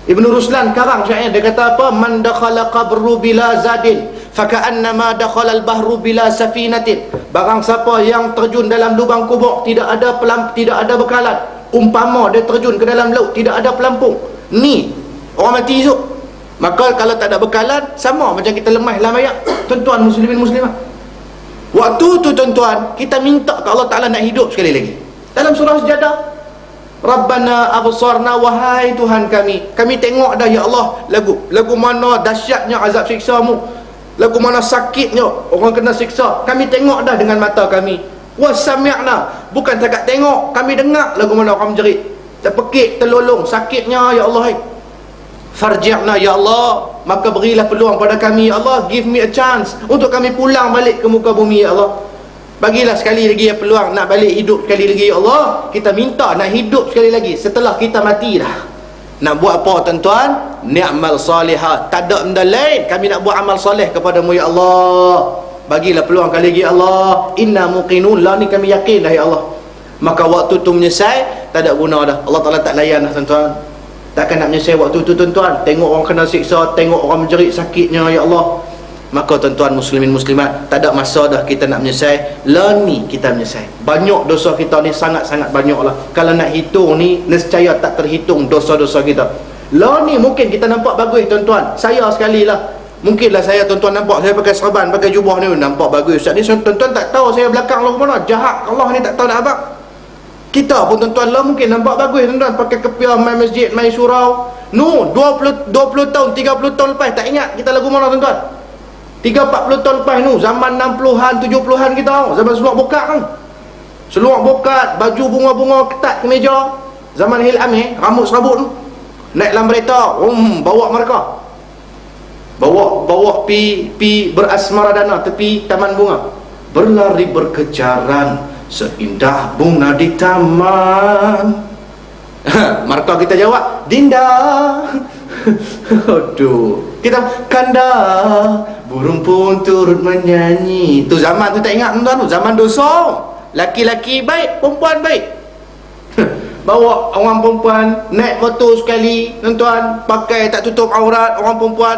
S1: Ibn Ruslan karang syair, dia kata apa? Man dakhala qabru bila zadin faka'annama dakhala al-bahru bila safinatin. Barang siapa yang terjun dalam lubang kubur tidak ada bekalan, umpama dia terjun ke dalam laut tidak ada pelampung. Ni orang mati esok. Maka kalau tak ada bekalan, sama macam kita lemah dalam ayat. Tuan-tuan muslimin muslimat, waktu tu tuan-tuan kita minta ke Allah Ta'ala nak hidup sekali lagi. Dalam surah Sejadah, Rabbana absarna, wahai Tuhan kami tengok dah ya Allah lagu mana dahsyatnya azab siksamu, lagu mana sakitnya orang kena siksa. Kami tengok dah dengan mata kami. Wasami'na, bukan takat tengok, kami dengar lagu mana orang menjerit, terpekik, terlolong, sakitnya ya Allah. Farji'na ya Allah, maka berilah peluang pada kami ya Allah, give me a chance untuk kami pulang balik ke muka bumi ya Allah. Bagilah sekali lagi ya peluang nak balik hidup sekali lagi ya Allah. Kita minta nak hidup sekali lagi setelah kita mati dah. Nak buat apa tuan-tuan? Ni'mal salihah, tak ada benda lain, kami nak buat amal soleh kepadamu ya Allah. Bagilah peluang kali lagi ya Allah. Inna muqinun, lah ni kami yakin dah ya Allah. Maka waktu tu menyesal tak ada guna dah. Allah Ta'ala tak layan dah tuan-tuan. Takkan nak menyesal waktu tu tuan-tuan. Tengok orang kena siksa, tengok orang menjerit sakitnya ya Allah. Maka tuan-tuan muslimin muslimat, tak ada masa dah kita nak menyesal. Lah ni kita menyesal. Banyak dosa kita ni, sangat-sangat banyak lah. Kalau nak hitung ni, nescaya tak terhitung dosa-dosa kita. Lah ni mungkin kita nampak bagus tuan-tuan. Saya sekali lah, mungkinlah saya tuan-tuan nampak saya pakai serban, pakai jubah ni, nampak bagus Ustaz ni. Tuan-tuan tak tahu saya belakang lah mana, jahat Allah ni tak tahu nak apa. Kita pun tuan-tuan lah mungkin nampak bagus tuan-tuan, pakai kepiah, main masjid, main surau. 20 tahun, 30 tahun lepas tak ingat kita lagu mana tuan-tuan. 30-40 tahun lepas tu, zaman 60-an, 70-an kita, zaman seluar bokat kan. Seluar bokat, baju bunga-bunga ketat ke meja. Zaman Hilam rambut serabut tu. Naik dalam kereta, bawa mereka. Bawa pi berasmara dana tepi taman bunga, berlari berkejaran seindah bunga di taman. Mereka kita jawab Dinda. Aduh, kita kanda, burung pun turut menyanyi. Tu zaman tu tak ingat tuan-tuan, tu zaman dosa. Laki-laki baik, perempuan baik. Bawa orang perempuan naik motor sekali tuan-tuan, pakai tak tutup aurat orang perempuan.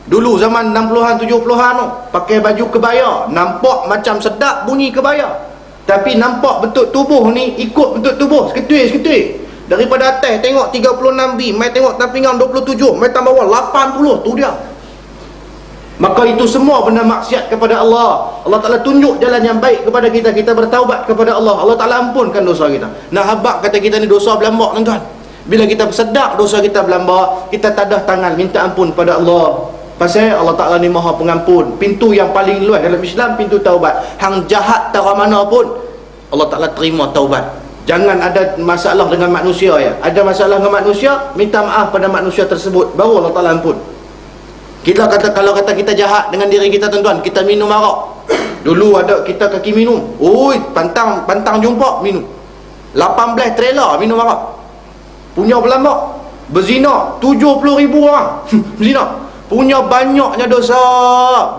S1: Dulu zaman 60-an 70-an tu, pakai baju kebaya, nampak macam sedap bunyi kebaya, tapi nampak bentuk tubuh ni ikut bentuk tubuh, seketui. Daripada atas tengok 36B, mai tengok tampingan 27, mai tambah bawah 80, tu dia. Maka itu semua benda maksiat kepada Allah. Allah Ta'ala tunjuk jalan yang baik kepada kita. Kita bertaubat kepada Allah. Allah Ta'ala ampunkan dosa kita. Nah, habak kata kita ni dosa berlambak, tuan-tuan. Bila kita sedar dosa kita berlambak, kita tadah tangan minta ampun pada Allah. Pasal Allah Ta'ala ni maha pengampun. Pintu yang paling luas dalam Islam, pintu taubat. Hang jahat tara mana pun, Allah Ta'ala terima taubat. Jangan ada masalah dengan manusia ya. Ada masalah dengan manusia, minta maaf pada manusia tersebut, baru Allah Ta'ala ampun. Kita kata, kalau kata kita jahat dengan diri kita, tuan-tuan, kita minum arak. Dulu ada kita kaki minum. Oi, pantang jumpa minum. 18 trailer minum arak. Punya berlambak. Berzina 70,000 orang. Berzina. Punya banyaknya dosa.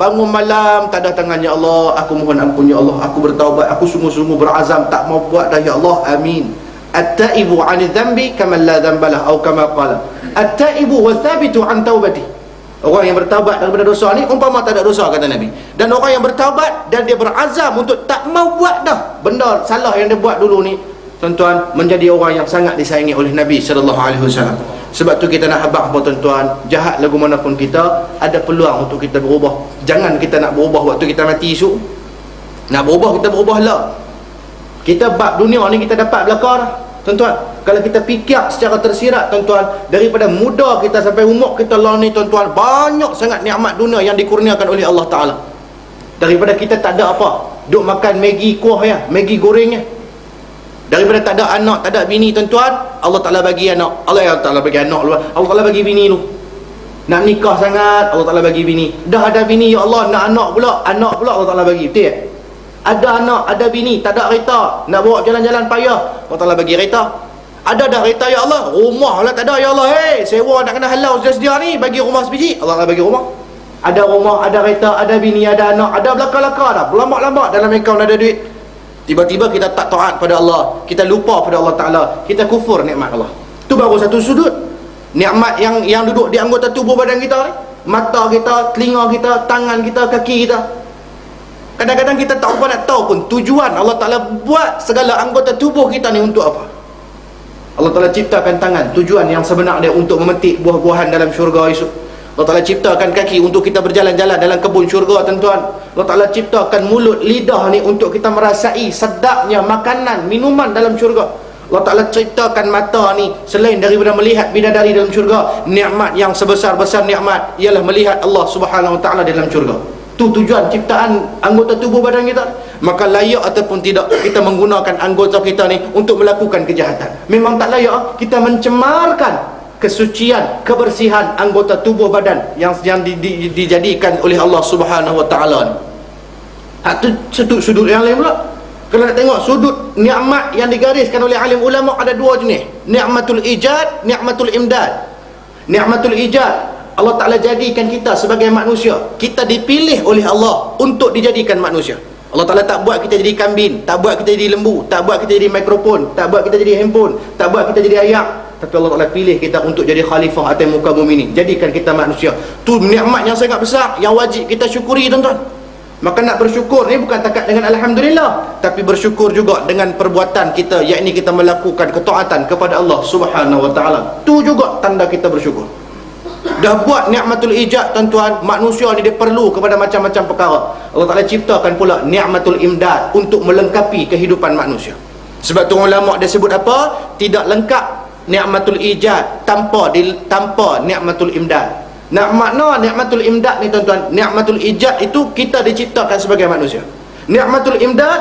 S1: Bangun malam tak ada tangan, ya Allah, aku mohon ampun, ya Allah, aku bertaubat, aku sungguh-sungguh berazam tak mau buat dah, ya Allah, amin. At-taibu 'ani dhanbi kama la dhanbalah, atau kama qala. At-taibu wa thabitu 'an taubati. Orang yang bertaubat daripada dosa ni umpama tak ada dosa, kata Nabi. Dan orang yang bertaubat dan dia berazam untuk tak mau buat dah benda salah yang dia buat dulu ni, tuan-tuan, menjadi orang yang sangat disayangi oleh Nabi sallallahu alaihi wasallam. Sebab tu kita nak habaq apa, tuan-tuan, jahat lagu mana pun kita, ada peluang untuk kita berubah. Jangan kita nak berubah waktu kita mati esok. Nak berubah, kita berubah lah. Kita bab dunia ni kita dapat belakang, tuan-tuan. Kalau kita fikir secara tersirat, tuan-tuan, daripada muda kita sampai umur kita lah ni, tuan-tuan, banyak sangat nikmat dunia yang dikurniakan oleh Allah Ta'ala. Daripada kita tak ada apa, duk makan Maggi kuah ya, Maggi goreng ya. Daripada tak ada anak, tak ada bini, tuan-tuan, Allah Ta'ala bagi anak. Allah Ta'ala bagi anak lu. Allah Ta'ala bagi bini lu. Nak nikah sangat, Allah Ta'ala bagi bini. Dah ada bini, ya Allah, nak anak pula. Anak pula Allah Ta'ala bagi. Betul tak? Ada anak, ada bini, tak ada kereta, nak bawa jalan-jalan payah, Allah Ta'ala bagi kereta. Ada dah kereta, ya Allah. Rumah lah tak ada, ya Allah. Hei, sewa nak kena halau sedia ni, bagi rumah sebiji, Allah Ta'ala bagi rumah. Ada rumah, ada kereta, ada bini, ada anak, ada belaka-laka dah. Berlambak-lambak dalam akaun ada duit. Tiba-tiba kita tak taat pada Allah, kita lupa pada Allah Ta'ala, kita kufur nikmat Allah. Itu baru satu sudut. Nikmat yang duduk di anggota tubuh badan kita ni, mata kita, telinga kita, tangan kita, kaki kita. Kadang-kadang kita tak apa nak tahu pun tujuan Allah Ta'ala buat segala anggota tubuh kita ni untuk apa. Allah Ta'ala ciptakan tangan, tujuan yang sebenar dia untuk memetik buah-buahan dalam syurga esok. Allah Ta'ala ciptakan kaki untuk kita berjalan-jalan dalam kebun syurga, tuan-tuan. Allah Ta'ala ciptakan mulut, lidah ni untuk kita merasai sedapnya makanan, minuman dalam syurga. Allah Ta'ala ciptakan mata ni selain daripada melihat bidadari dalam syurga, nikmat yang sebesar-besar nikmat ialah melihat Allah Subhanahu Wa Ta'ala dalam syurga. Tu tujuan ciptaan anggota tubuh badan kita. Maka layak ataupun tidak kita menggunakan anggota kita ni untuk melakukan kejahatan. Memang tak layak kita mencemarkan kesucian, kebersihan anggota tubuh badan yang dijadikan oleh Allah Subhanahu Wa Ta'ala ni. Hak tu sudut yang lain pula. Kalau nak tengok sudut nikmat yang digariskan oleh alim ulama, ada dua jenis. Nikmatul ijad, nikmatul imdad. Nikmatul ijad, Allah Ta'ala jadikan kita sebagai manusia. Kita dipilih oleh Allah untuk dijadikan manusia. Allah Ta'ala tak buat kita jadi kambing, tak buat kita jadi lembu, tak buat kita jadi mikrofon, tak buat kita jadi handphone, tak buat kita jadi ayam. Tapi Allah Ta'ala pilih kita untuk jadi khalifah atas muka bumi ni, jadikan kita manusia. Tu nikmat yang sangat besar, yang wajib kita syukuri, tuan-tuan. Maka nak bersyukur ni bukan takat dengan Alhamdulillah, tapi bersyukur juga dengan perbuatan kita, yakni kita melakukan ketaatan kepada Allah Subhanahu Wa Ta'ala. Tu juga tanda kita bersyukur. Dah buat nikmatul ijad, tuan-tuan, manusia ni dia perlu kepada macam-macam perkara. Allah Ta'ala ciptakan pula nikmatul imdad untuk melengkapi kehidupan manusia. Sebab tu ulama dia sebut apa? Tidak lengkap nikmatul ijad tanpa nikmatul imdad. Nak makna nikmatul imdad ni, tuan-tuan, nikmatul ijad itu kita diciptakan sebagai manusia. Nikmatul imdad,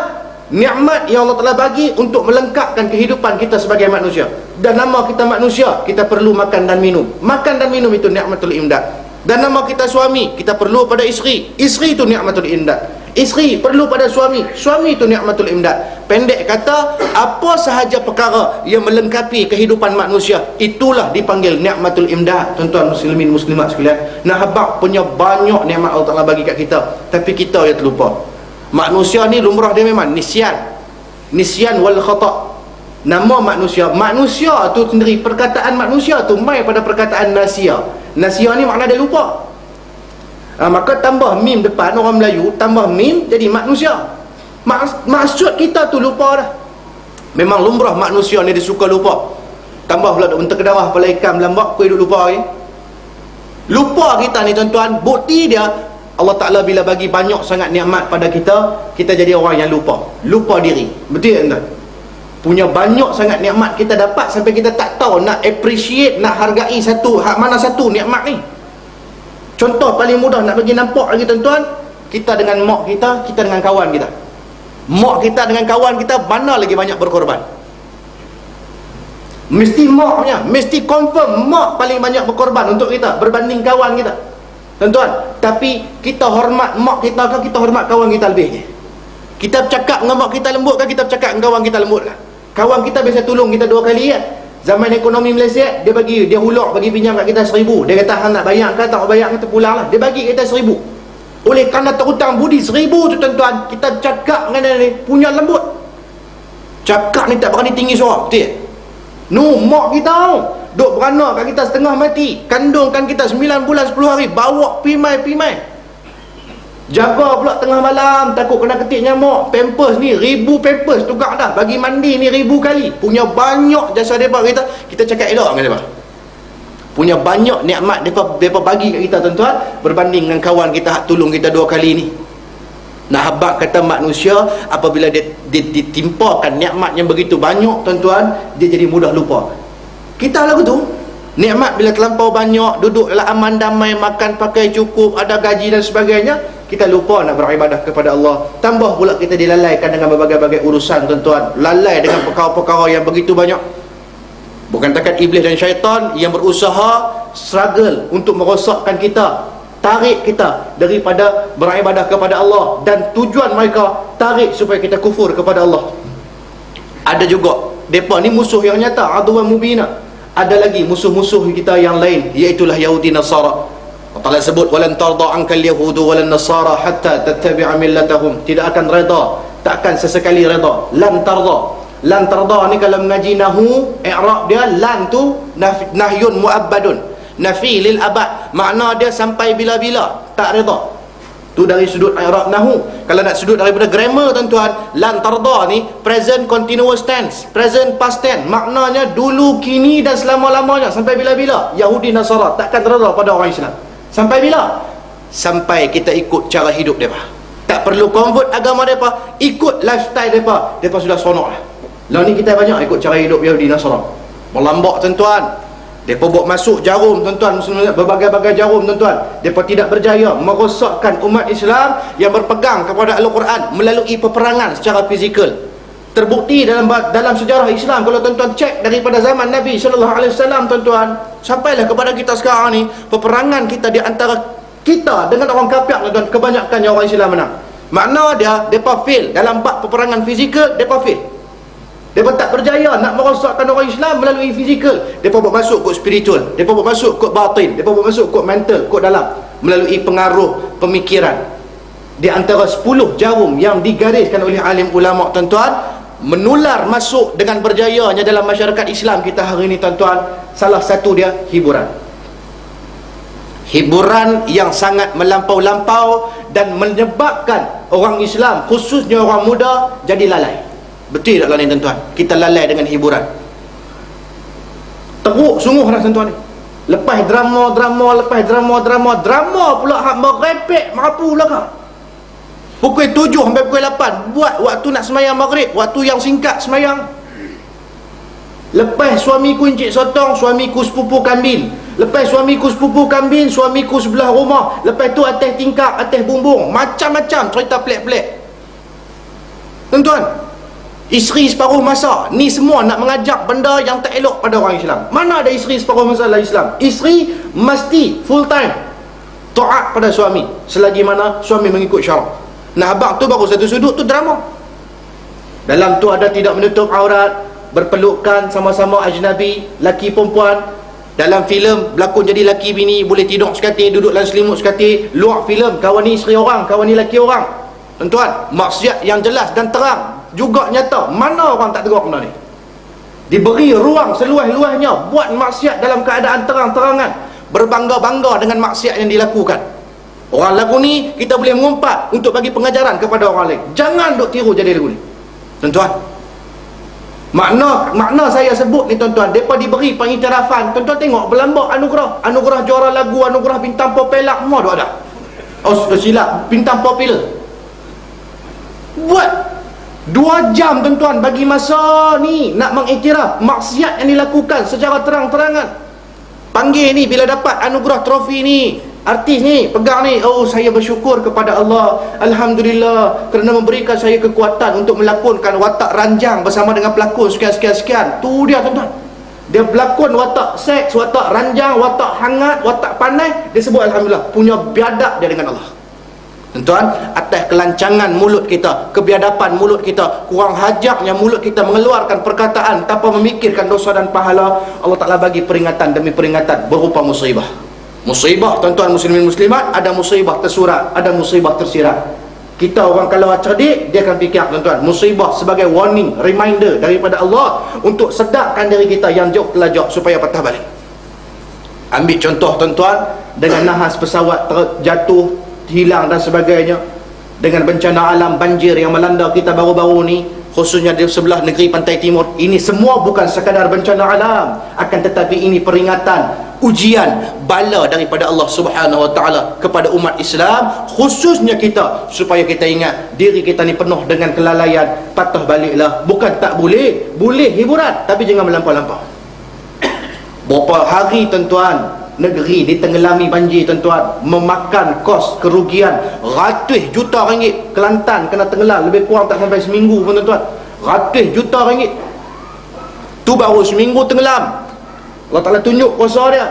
S1: nikmat yang Allah Ta'ala bagi untuk melengkapkan kehidupan kita sebagai manusia. Dan nama kita manusia, kita perlu makan dan minum. Makan dan minum itu nikmatul imdad. Dan nama kita suami, kita perlu pada isteri. Isteri itu nikmatul imdad. Isteri perlu pada suami, suami itu nikmatul imdad. Pendek kata, apa sahaja perkara yang melengkapi kehidupan manusia, itulah dipanggil nikmatul imdad. Tuan-tuan muslimin muslimat sekalian, nak habaq punya banyak nikmat Allah Ta'ala bagi kat kita, tapi kita yang terlupa. Manusia ni lumrah dia memang nisyan wal khata'. Nama manusia tu sendiri, perkataan manusia tu mai pada perkataan nasia. Nasia ni makna dia lupa. Maka tambah mim depan, orang Melayu tambah mim jadi manusia. Maksud kita tu lupa dah. Memang lumrah manusia ni dia suka lupa. Tambah pula duk bentuk kedawah kepala ikan melambak, kau duk lupa lagi. Lupa kita ni, tuan-tuan, bukti dia Allah Ta'ala bila bagi banyak sangat nikmat pada kita, kita jadi orang yang lupa diri. Betul tak? Punya banyak sangat nikmat kita dapat sampai kita tak tahu nak appreciate, nak hargai mana satu nikmat ni. Contoh paling mudah nak bagi nampak lagi tuan-tuan, kita dengan mak kita, kita dengan kawan kita. Mak kita dengan kawan kita, mana lagi banyak berkorban? Mesti maknya, mesti confirm mak paling banyak berkorban untuk kita berbanding kawan kita, tuan-tuan. Tapi kita hormat mak kita ke kita hormat kawan kita lebih? Kita bercakap dengan mak kita lembut ke kita bercakap dengan kawan kita lembut ke? Kawan kita biasa tolong kita 2 kali kan? Zaman ekonomi Malaysia, dia hulak bagi pinjam kat kita 1,000. Dia kata hang nak bayar ke tak nak bayar, kita pulang lah. Dia bagi kita 1,000. Oleh kerana terhutang budi 1,000 tu tuan-tuan, kita cakap dengan dia ni punya lembut. Cakap ni tak berani tinggi suara, betul tak? Mak kita duk beranak kat kita setengah mati, kandungkan kita 9 bulan 10 hari, bawa pimai. Jaga pula tengah malam, takut kena ketik nyamuk. Pampers ni 1,000 pampers tukar dah, bagi mandi ni 1,000 kali. Punya banyak jasa mereka kita cakap elok dengan mereka. Punya banyak nikmat mereka bagi kat kita tuan-tuan, berbanding dengan kawan kita hak tolong kita 2 kali ni. Nah, habaq kata manusia apabila dia ditimpakan nikmat yang begitu banyak tuan-tuan, dia jadi mudah lupa. Kita lagu tu nikmat bila terlampau banyak, duduk dalam aman damai, makan pakai cukup, ada gaji dan sebagainya, kita lupa nak beribadah kepada Allah. Tambah pula kita dilalaikan dengan berbagai-bagai urusan tuan-tuan, lalai dengan perkara-perkara yang begitu banyak. Bukan takat iblis dan syaitan yang berusaha struggle untuk merosakkan kita, tarik kita daripada beribadah kepada Allah, dan tujuan mereka tarik supaya kita kufur kepada Allah. Ada juga mereka ni musuh yang nyata, aduwwan mubina. Ada lagi musuh-musuh kita yang lain, iaitulah Yahudi Nasara. Allah Ta'ala sebut walan tarda ankal yahudu walan nasara hatta tattabi'a millatahum. Tidak akan reda, takkan sesekali reda. Lan tarda ni kalau mengaji nahu, i'rab dia lan tu nahyun muabbadun, nafi lil abad, makna dia sampai bila-bila, tak reda. Tu dari sudut i'rab nahu. Kalau nak sudut daripada grammar tuan-tuan, lan tarda ni present continuous tense, present past tense, maknanya dulu, kini dan selama-lamanya. Sampai bila-bila Yahudi Nasara takkan reda pada orang Islam. Sampai bila? Sampai kita ikut cara hidup mereka. Tak perlu convert agama mereka, ikut lifestyle mereka, mereka sudah seronok lah. Lalu ni kita banyak ikut cara hidup Yahudi Nasara. Berlambak tuan-tuan, mereka buat masuk jarum tuan-tuan, berbagai-bagai jarum tuan-tuan. Mereka tidak berjaya merosakkan umat Islam yang berpegang kepada Al-Quran melalui peperangan secara fizikal. Terbukti dalam sejarah Islam, kalau tuan-tuan cek daripada zaman Nabi SAW tuan-tuan, sampailah kepada kita sekarang ni, peperangan kita di antara kita dengan orang kafir tuan-tuan, kebanyakannya orang Islam menang. Makna dia, mereka fail dalam bab peperangan fizikal, mereka fail. Mereka tak berjaya nak merosakkan orang Islam melalui fizikal. Mereka buat masuk kot spiritual, mereka buat masuk kot batin, mereka buat masuk kot mental, kot dalam, melalui pengaruh pemikiran. Di antara 10 jarum yang digariskan oleh alim ulama tuan-tuan, menular masuk dengan berjayanya dalam masyarakat Islam kita hari ini tuan-tuan, salah satu dia hiburan. Hiburan yang sangat melampau-lampau dan menyebabkan orang Islam, khususnya orang muda, jadi lalai. Betul tak ni tuan-tuan? Kita lalai dengan hiburan. Teruk sungguh lah tuan-tuan ni. Lepas drama pula hak merepek merapu belakang. Pukul 7 sampai pukul 8 buat waktu nak semayang maghrib, waktu yang singkat semayang. Lepas suamiku encik sotong, suamiku sepupu kambing. Lepas suamiku sepupu kambing, suamiku sebelah rumah. Lepas tu atas tingkap, atas bumbung, macam-macam cerita pelik-pelik. Tuan-tuan, isteri separuh masa ni semua nak mengajak benda yang tak elok pada orang Islam. Mana ada isteri separuh masa dalam Islam? Isteri mesti full time taat pada suami selagi mana suami mengikut syarak. Nah, abang tu baru satu sudut tu drama. Dalam tu ada tidak menutup aurat, berpelukan sama-sama ajnabi, laki perempuan. Dalam filem berlakon jadi laki bini, boleh tidur sekatil, duduk dalam selimut sekatil. Luar filem kawan ni isteri orang, kawan ni laki orang. Tuan-tuan, maksiat yang jelas dan terang, juga nyata. Mana orang tak tegur benda ni? Diberi ruang seluas-luasnya buat maksiat dalam keadaan terang-terangan, berbangga-bangga dengan maksiat yang dilakukan. Orang lagu ni kita boleh mengumpat untuk bagi pengajaran kepada orang lain. Jangan duk tiru jadi lagu ni, tuan-tuan. Makna saya sebut ni tuan-tuan, mereka diberi pengiktirafan. Tuan-tuan tengok berlambak anugerah juara lagu, anugerah bintang popelak, semua ada. silap, bintang popular. Buat 2 jam tuan-tuan bagi masa ni nak mengiktiraf maksiat yang dilakukan secara terang-terangan. Panggil ni bila dapat anugerah trofi ni, artis ni pegang ni, oh saya bersyukur kepada Allah, alhamdulillah kerana memberikan saya kekuatan untuk melakonkan watak ranjang bersama dengan pelakon sekian. Tu dia tuan-tuan. Dia berlakon watak seks, watak ranjang, watak hangat, watak pandai, dia sebut alhamdulillah, punya biadab dia dengan Allah. Tuan-tuan, atas kelancangan mulut kita, kebiadaban mulut kita, kurang hajaknya mulut kita mengeluarkan perkataan tanpa memikirkan dosa dan pahala, Allah Ta'ala bagi peringatan demi peringatan berupa musibah. Musibah tuan-tuan muslimin muslimat, ada musibah tersurat, ada musibah tersirat. Kita orang kalau cerdik, dia akan fikir tuan-tuan, musibah sebagai warning, reminder daripada Allah untuk sedarkan diri kita yang jauh telajak supaya patah balik. Ambil contoh tuan-tuan, dengan nahas pesawat terjatuh, hilang dan sebagainya, dengan bencana alam banjir yang melanda kita baru-baru ni, khususnya di sebelah negeri pantai timur. Ini semua bukan sekadar bencana alam, akan tetapi ini peringatan, ujian, bala daripada Allah Subhanahu Wa Taala kepada umat Islam, khususnya kita, supaya kita ingat diri kita ni penuh dengan kelalaian. Patah baliklah. Bukan tak boleh, boleh hiburan, tapi jangan melampau-lampau. Berapa hari tuan-tuan negeri ditenggelami banjir tuan-tuan, memakan kos kerugian ratus juta ringgit. Kelantan kena tenggelam lebih kurang tak sampai seminggu pun tuan-tuan, ratus juta ringgit. Tu baru seminggu tenggelam. Allah Ta'ala tunjuk kuasa dia.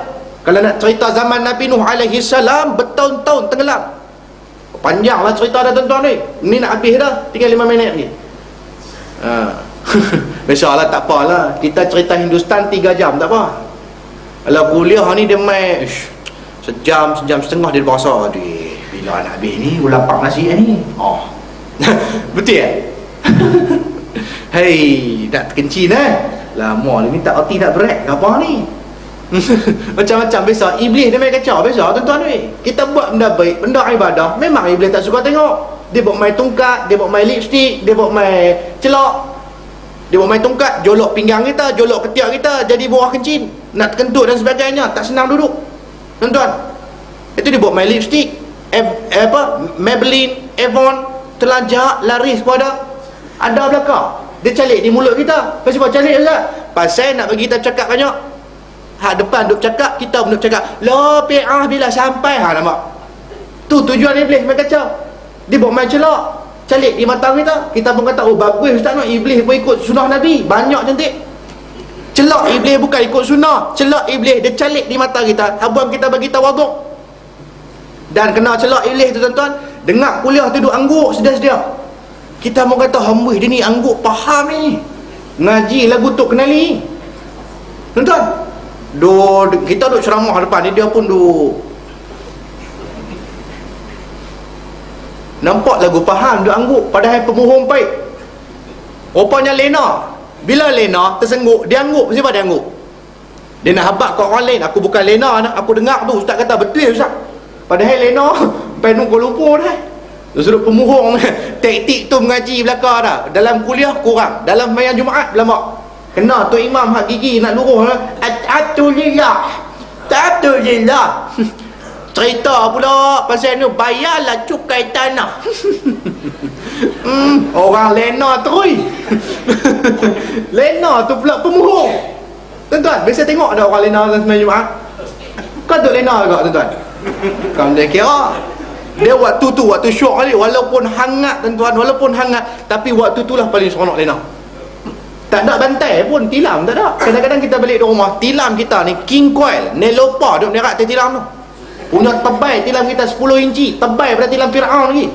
S1: Kalau nak cerita zaman Nabi Nuh alaihi salam, bertahun-tahun tenggelam. Panjanglah cerita dia tuan-tuan ni. Ni nak habis dah, tinggal 5 minit lagi. Biasalah, tak apalah, kita cerita Hindustan 3 jam tak apa. Kalau kuliah ni dia main sejam setengah dia berasa, aduh bila nak habis ni, ulapak nasi ni. Oh betul ya? Hei, nak terkencin lama ni tak reti nak berat ke apa ni. Macam-macam biasa. Iblis dia main kacau biasa tuan-tuan ni. Kita buat benda baik, benda ibadah, memang iblis tak suka tengok. Dia buat main tungkat, dia buat main lipstick, dia buat main celak, dia buat main tungkat, jolok pinggang kita, jolok ketiak kita, jadi buah kencing, nak kentut dan sebagainya. Tak senang duduk tuan-tuan. Itu dia buat main lipstick, Maybelline, Avon, telajak, laris pun ada belakang. Dia calik di mulut kita. Pasal apa calik Ustaz? Pasal nak bagi kita cakap banyak. Hak depan duk cakap, kita pun duk cakap la pi'ah bila sampai. Nampak? Tu tujuan iblis main kacau. Dia buat main celak, calik di mata kita. Kita pun kata, oh bagus Ustaz, no, iblis pun ikut sunnah Nabi, banyak cantik. Celak iblis bukan ikut sunnah, celak iblis dia calik di mata kita. Habuan kita bagi tawaduk. Dan kena celak iblis tu tuan-tuan, dengar kuliah tu duk angguk sedia-sedia. Kita mau kata hamba dia ni angguk faham ni, ngaji lagu tu kenali tuan-tuan. Kita duk ceramah depan ni, dia pun duk nampak lagu faham, duk angguk, padahal pemohon baik. Rupanya lena. Bila lena tersengguk, dia angguk. Siapa dia angguk? Dia nak habak kat orang lain. Aku bukan lena, aku dengar tu Ustaz kata betul Ustaz, padahal lena penung Kuala Lumpur dah. Dia suruh pemohon. Taktik tu mengaji belakang dah. Dalam kuliah kurang, dalam sembahyang Jumaat berlambak. Kena tu imam hak gigi nak luruh. Atulillah, tatulillah. Cerita pula pasal ni, bayarlah cukai tanah. Orang lena terus. Lena tu pula pemohon. Tuan-tuan, biasa tengok ada orang lena dalam sembahyang Jumaat. Kau tu lena juga tuan-tuan. Kau dia kira dia waktu tu, waktu syok kali, walaupun hangat tuan-tuan, walaupun hangat, tapi waktu tu lah paling seronok lena. Tak ada bantai pun, tilam tak ada. Kadang-kadang kita balik di rumah, tilam kita ni king coil, nelopa duk nerak atas tilam tu. Punya tebal tilam kita 10 inci, tebal pada tilam Fir'aun lagi.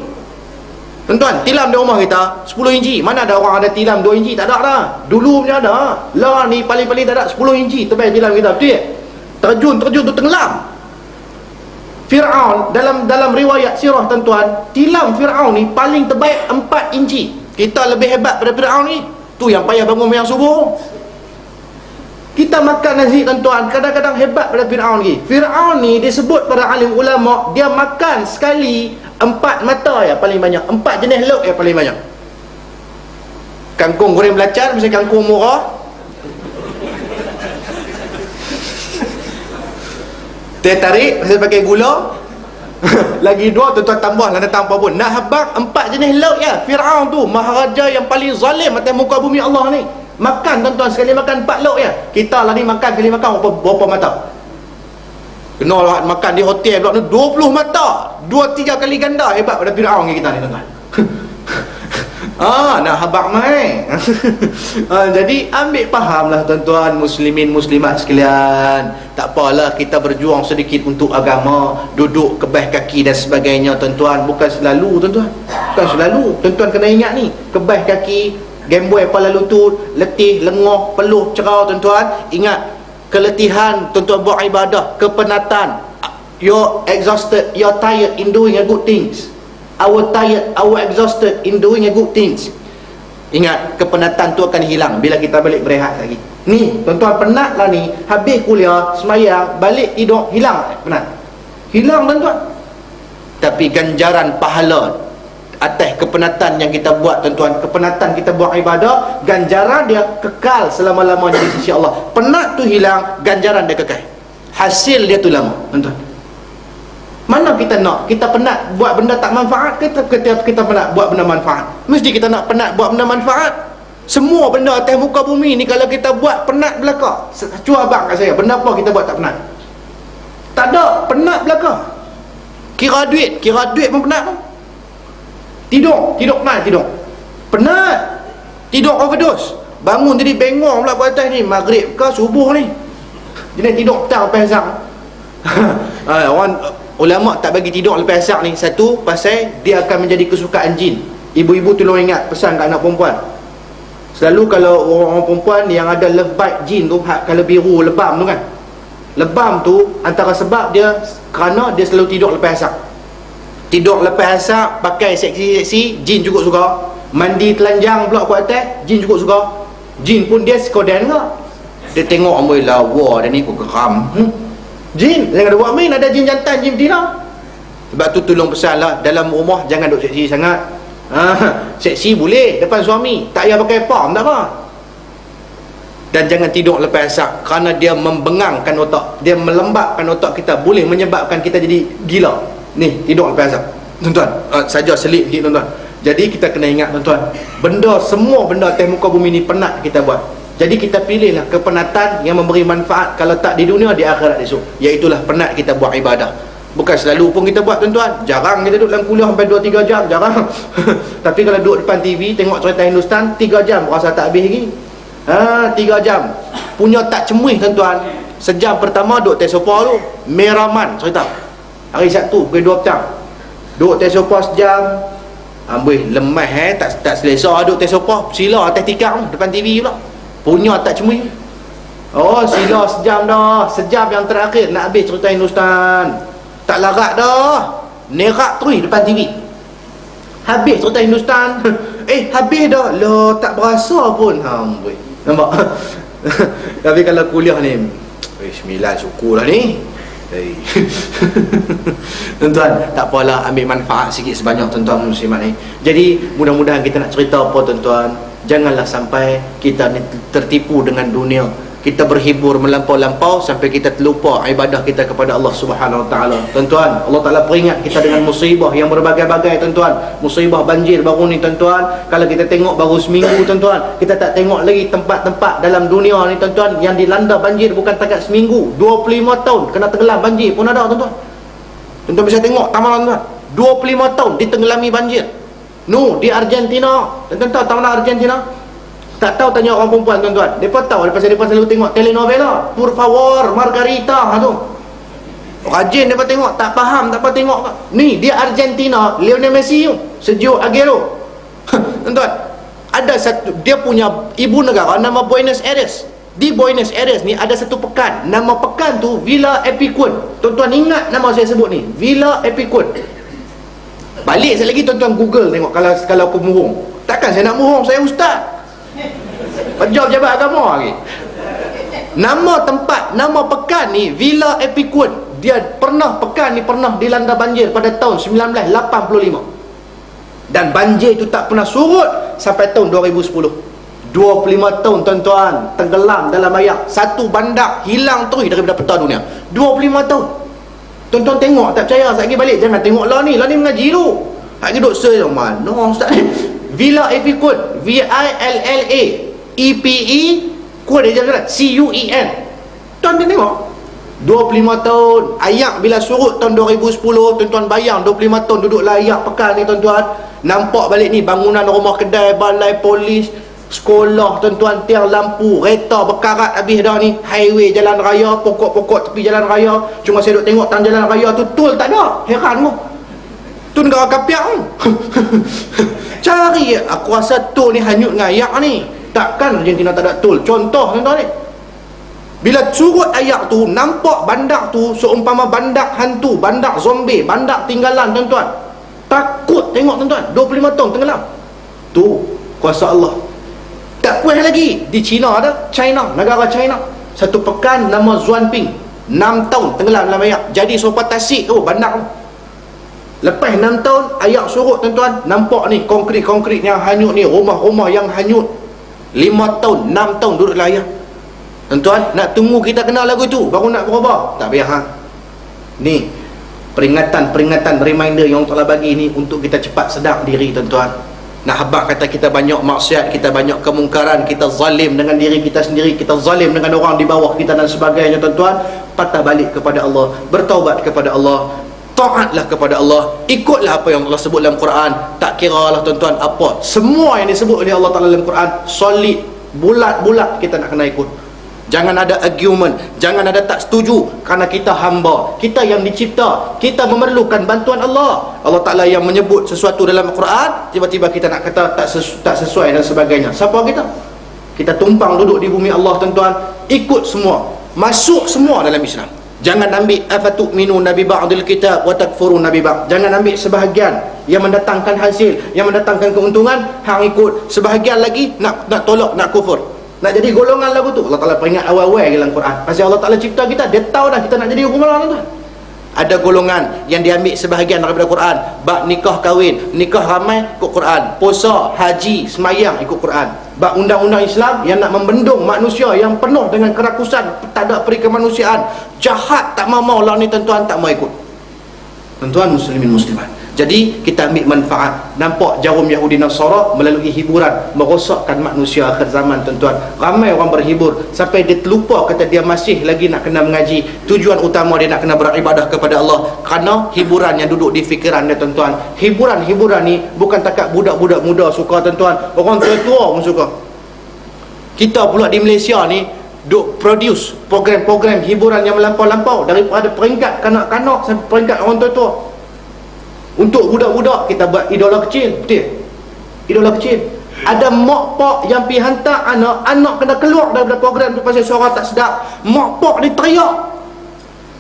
S1: Tuan-tuan, tilam di rumah kita 10 inci. Mana ada orang ada tilam 2 inci? Tak ada dah. Dulu punya ada. Lah ni paling-paling tak ada 10 inci tebal tilam kita. Betul tak? Terjun tu tenggelam. Fir'aun dalam riwayat sirah tuan-tuan, tilam Fir'aun ni paling tebal 4 inci. Kita lebih hebat pada Fir'aun ni. Tu yang payah bangun yang subuh. Kita makan nasi tuan-tuan, kadang-kadang hebat pada Fir'aun lagi. Fir'aun ni disebut para alim ulama, dia makan sekali 4 mata ya paling banyak, 4 jenis lauk ya paling banyak. Kangkung goreng belacan, misalnya kangkung murah, teh tarik pasal pakai gula, Lagi dua tuan-tuan tambah lah datang apa pun. Nak habaq 4 jenis lauk ya. Firaun tu maharaja yang paling zalim atas muka bumi Allah ni. Makan tuan-tuan sekali makan 4 lauk ya. Kita lah ni makan kali makan berapa mata? Kena lah makan di hotel pula ni 20 mata. 2-3 kali ganda hebat pada Firaun kita ni tuan-tuan. Nak habaq mai. Jadi ambil fahamlah tuan-tuan muslimin muslimat sekalian. Tak apalah kita berjuang sedikit untuk agama, duduk kebah kaki dan sebagainya tuan-tuan. Bukan selalu tuan-tuan. Bukan selalu. Tuan-tuan kena ingat ni, kebah kaki, gameboy kepala lutut, letih, lengoh, peluh, cerau tuan-tuan. Ingat, keletihan tuan-tuan buat ibadah, kepenatan. You're exhausted, you're tired in doing a good things. Our tired, our exhausted in doing a good things. Ingat, kepenatan tu akan hilang bila kita balik berehat lagi. Ni, tuan-tuan penat lah ni. Habis kuliah, semayang, balik tidur, hilang penat. Hilang tuan-tuan. Tapi ganjaran pahala atas kepenatan yang kita buat tuan-tuan, kepenatan kita buat ibadah, ganjaran dia kekal selama-lamanya di sisi Allah. Penat tu hilang, ganjaran dia kekal. Hasil dia tu lama tuan-tuan. Mana kita nak? Kita penat buat benda tak manfaat, kita penat buat benda manfaat. Mesti kita nak penat buat benda manfaat. Semua benda atas muka bumi ni kalau kita buat penat belaka. Cuba abang kat saya, benda apa kita buat tak penat? Tak ada, penat belaka. Kira duit pun penat pun. Tidur penat tidur. Penat. Tidur overdose. Bangun jadi bengong pula kat atas ni, maghrib ke subuh ni. Jadi tidur petang lepas asar. Orang ulama tak bagi tidur lepas asar ni, satu pasal dia akan menjadi kesukaan jin. Ibu-ibu tolong ingat pesan kat anak perempuan. Selalu kalau orang perempuan yang ada love bite jin tu, kalau biru lebam tu kan, lebam tu antara sebab dia kerana dia selalu tidur lepas asar. Tidur lepas asar, pakai seksi-seksi, jin juga suka. Mandi telanjang pula kat atas, jin juga suka. Jin pun dia sekodan ke, dia tengok amboi lawa dia ni kau geram. Jin, jangan ada buat main, ada jin jantan, jin betina. Sebab tu tolong pesan lah, dalam rumah jangan duk seksi sangat. Seksi boleh depan suami, tak payah pakai pam, tak apa. Dan jangan tidur lepas asar, kerana dia membengangkan otak, dia melembabkan otak kita, boleh menyebabkan kita jadi gila. Ni, tidur lepas asar tuan-tuan. Saja selit sikit tuan-tuan. Jadi kita kena ingat tuan-tuan, benda, semua benda atas muka bumi ni penat kita buat. Jadi kita pilihlah kepenatan yang memberi manfaat, kalau tak di dunia, di akhirat esok. Iaitulah penat kita buat ibadah. Bukan selalu pun kita buat tuan-tuan. Jarang kita duduk dalam kuliah sampai 2-3 jam, jarang. Tapi kalau duduk depan TV tengok cerita Hindustan 3 jam rasa tak habis lagi. 3 jam punya tak cemuih tuan-tuan. Sejam pertama duduk atas sofa tu, meraman cerita. Hari Sabtu pukul 2 petang, duduk atas sofa sejam. Amboi lemah tak selesa duduk atas sofa, sila atas tikar depan TV pula. Punya tak cemuih. Sila sejam dah. Sejam yang terakhir nak habis cerita Hindustan. Tak larat dah, nerak terus depan TV. Habis cerita Hindustan. Habis dah. Lah tak berasa pun. Amboi, nampak? Tapi kalau kuliah ni 9 syukur lah ni. Tuan-tuan, tak apalah, ambil manfaat sikit sebanyak tuan-tuan muslimat ni. Jadi mudah-mudahan kita nak cerita apa tuan-tuan, janganlah sampai kita ni tertipu dengan dunia. Kita berhibur melampau-lampau sampai kita terlupa ibadah kita kepada Allah Subhanahu Wa Taala. Tuan-tuan, Allah Taala peringat kita dengan musibah yang berbagai-bagai tuan-tuan. Musibah banjir baru ni tuan-tuan, kalau kita tengok baru seminggu tuan-tuan, kita tak tengok lagi tempat-tempat dalam dunia ni tuan-tuan yang dilanda banjir bukan takat seminggu, 25 tahun kena tenggelam banjir pun ada tuan-tuan. Tuan-tuan bisa tengok taman tuan-tuan, 25 tahun ditenggelami banjir. Di Argentina. Tuan-tuan tahu taman Argentina? Tak tahu, tanya orang perempuan tuan-tuan. Mereka tahu, pasal mereka selalu tengok telenovela Por Favor, Margarita tu. Rajin mereka tengok, tak faham, tak apa tengok. Ni, dia Argentina, Lionel Messi tu, Sergio Aguero. Tuan-tuan, ada satu, dia punya ibu negara nama Buenos Aires. Di Buenos Aires ni ada satu pekan, nama pekan tu Villa Epicun. Tuan-tuan ingat nama saya sebut ni, Villa Epicun. Balik sekali lagi tuan-tuan Google tengok kalau aku murung. Takkan saya nak murung, saya ustaz. Pejabat jabat agama lagi. Nama tempat, nama pekan ni Villa Epicun. Dia pekan ni pernah dilanda banjir pada tahun 1985. Dan banjir itu tak pernah surut sampai tahun 2010. 25 tahun tuan-tuan tenggelam dalam air. Satu bandar hilang terus daripada peta dunia. 25 tahun. Tuan-tuan tengok tak percaya, sekejap lagi balik. Jangan tengok lah ni mengaji tu. Sekejap lagi duduk search mana ustaz ni. Villa EP Code, VILLA EPE Code dia jalan CUEN. Tuan-tuan tengok 25 tahun ayak bila surut tahun 2010. Tuan-tuan bayang 25 tahun duduk layak pekan ni tuan-tuan. Nampak balik ni bangunan rumah kedai, balai polis, sekolah tuan-tuan, tiang lampu, kereta berkarat habis dah ni. Highway, jalan raya, pokok-pokok tepi jalan raya. Cuma saya duduk tengok tang jalan raya tu tol tak ada. Heran mu. Tu negara kapiak tu. Cari, aku rasa tol ni hanyut dengan ayak ni. Takkan Argentina tak ada tol. Contoh tuan-tuan ni, bila surut ayak tu, nampak bandar tu seumpama bandar hantu, bandar zombie, bandar tinggalan tuan-tuan. Takut tengok tuan-tuan. 25 tahun tenggelam. Tu kuasa Allah. Tak puas lagi. Di China ada, China, negara China. Satu pekan nama Zuanping, 6 tahun tenggelam dalam ayak. Jadi sopan tasik tu bandar tu. Lepas 6 tahun ayak surut tuan-tuan, nampak ni konkrit-konkrit yang hanyut ni, rumah-rumah yang hanyut. 5 tahun, 6 tahun duduk dalam ayak. Tuan-tuan, nak tunggu kita kenal lagu tu baru nak berubah? Tak payah ha? Ni peringatan reminder yang Allah bagi ni untuk kita cepat sedar diri tuan-tuan. Nak habaq kata kita banyak maksiat, kita banyak kemungkaran, kita zalim dengan diri kita sendiri, kita zalim dengan orang di bawah kita dan sebagainya tuan-tuan. Patah balik kepada Allah, bertaubat kepada Allah, taatlah kepada Allah, ikutlah apa yang Allah sebut dalam Quran. Tak kiralah tuan-tuan apa, semua yang disebut oleh Allah Ta'ala dalam Quran solid, bulat-bulat kita nak kena ikut. Jangan ada argument, jangan ada tak setuju, kerana kita hamba, kita yang dicipta, kita memerlukan bantuan Allah. Allah Ta'ala yang menyebut sesuatu dalam Quran, tiba-tiba kita nak kata tak sesuai dan sebagainya. Siapa kita? Kita tumpang duduk di bumi Allah tuan-tuan, ikut semua, masuk semua dalam Islam. Jangan ambil afatu'minu nabi ba'dil kitab wa takfurun nabi ba'd. Jangan ambil sebahagian yang mendatangkan hasil, yang mendatangkan keuntungan, hang ikut. Sebahagian lagi nak tolak, nak kufur, nak jadi golongan lagu tu. Allah Ta'ala peringat awal-awal dalam Quran. Pasal Allah Ta'ala cipta kita, dia tahu dah kita nak jadi golongan tu. Ada golongan yang diambil sebahagian daripada Quran, bab nikah kahwin, nikah ramai ikut Quran, puasa, haji, semayang ikut Quran. Bab undang-undang Islam yang nak membendung manusia yang penuh dengan kerakusan, tak ada peri kemanusiaan, jahat, tak mau lah ni tuan-tuan, tak mau ikut. Tuan-tuan muslimin muslimat, jadi kita ambil manfaat. Nampak jarum Yahudi Nasara melalui hiburan merosakkan manusia akhir zaman tuan-tuan. Ramai orang berhibur sampai dia terlupa kata dia masih lagi nak kena mengaji. Tujuan utama dia nak kena beribadah kepada Allah, kerana hiburan yang duduk di fikiran dia tuan-tuan. Hiburan ni bukan takat budak-budak muda suka tuan-tuan, orang tua-tua pun suka. Kita pula di Malaysia ni duk produce program-program hiburan yang melampau-lampau, daripada peringkat kanak-kanak sampai peringkat orang tua-tua. Untuk budak-budak kita buat idola kecil, betul? Idola kecil. Ada mak pak yang pergi hantar anak kena keluar daripada program tu pasal suara tak sedap. Mak pak ni teriak,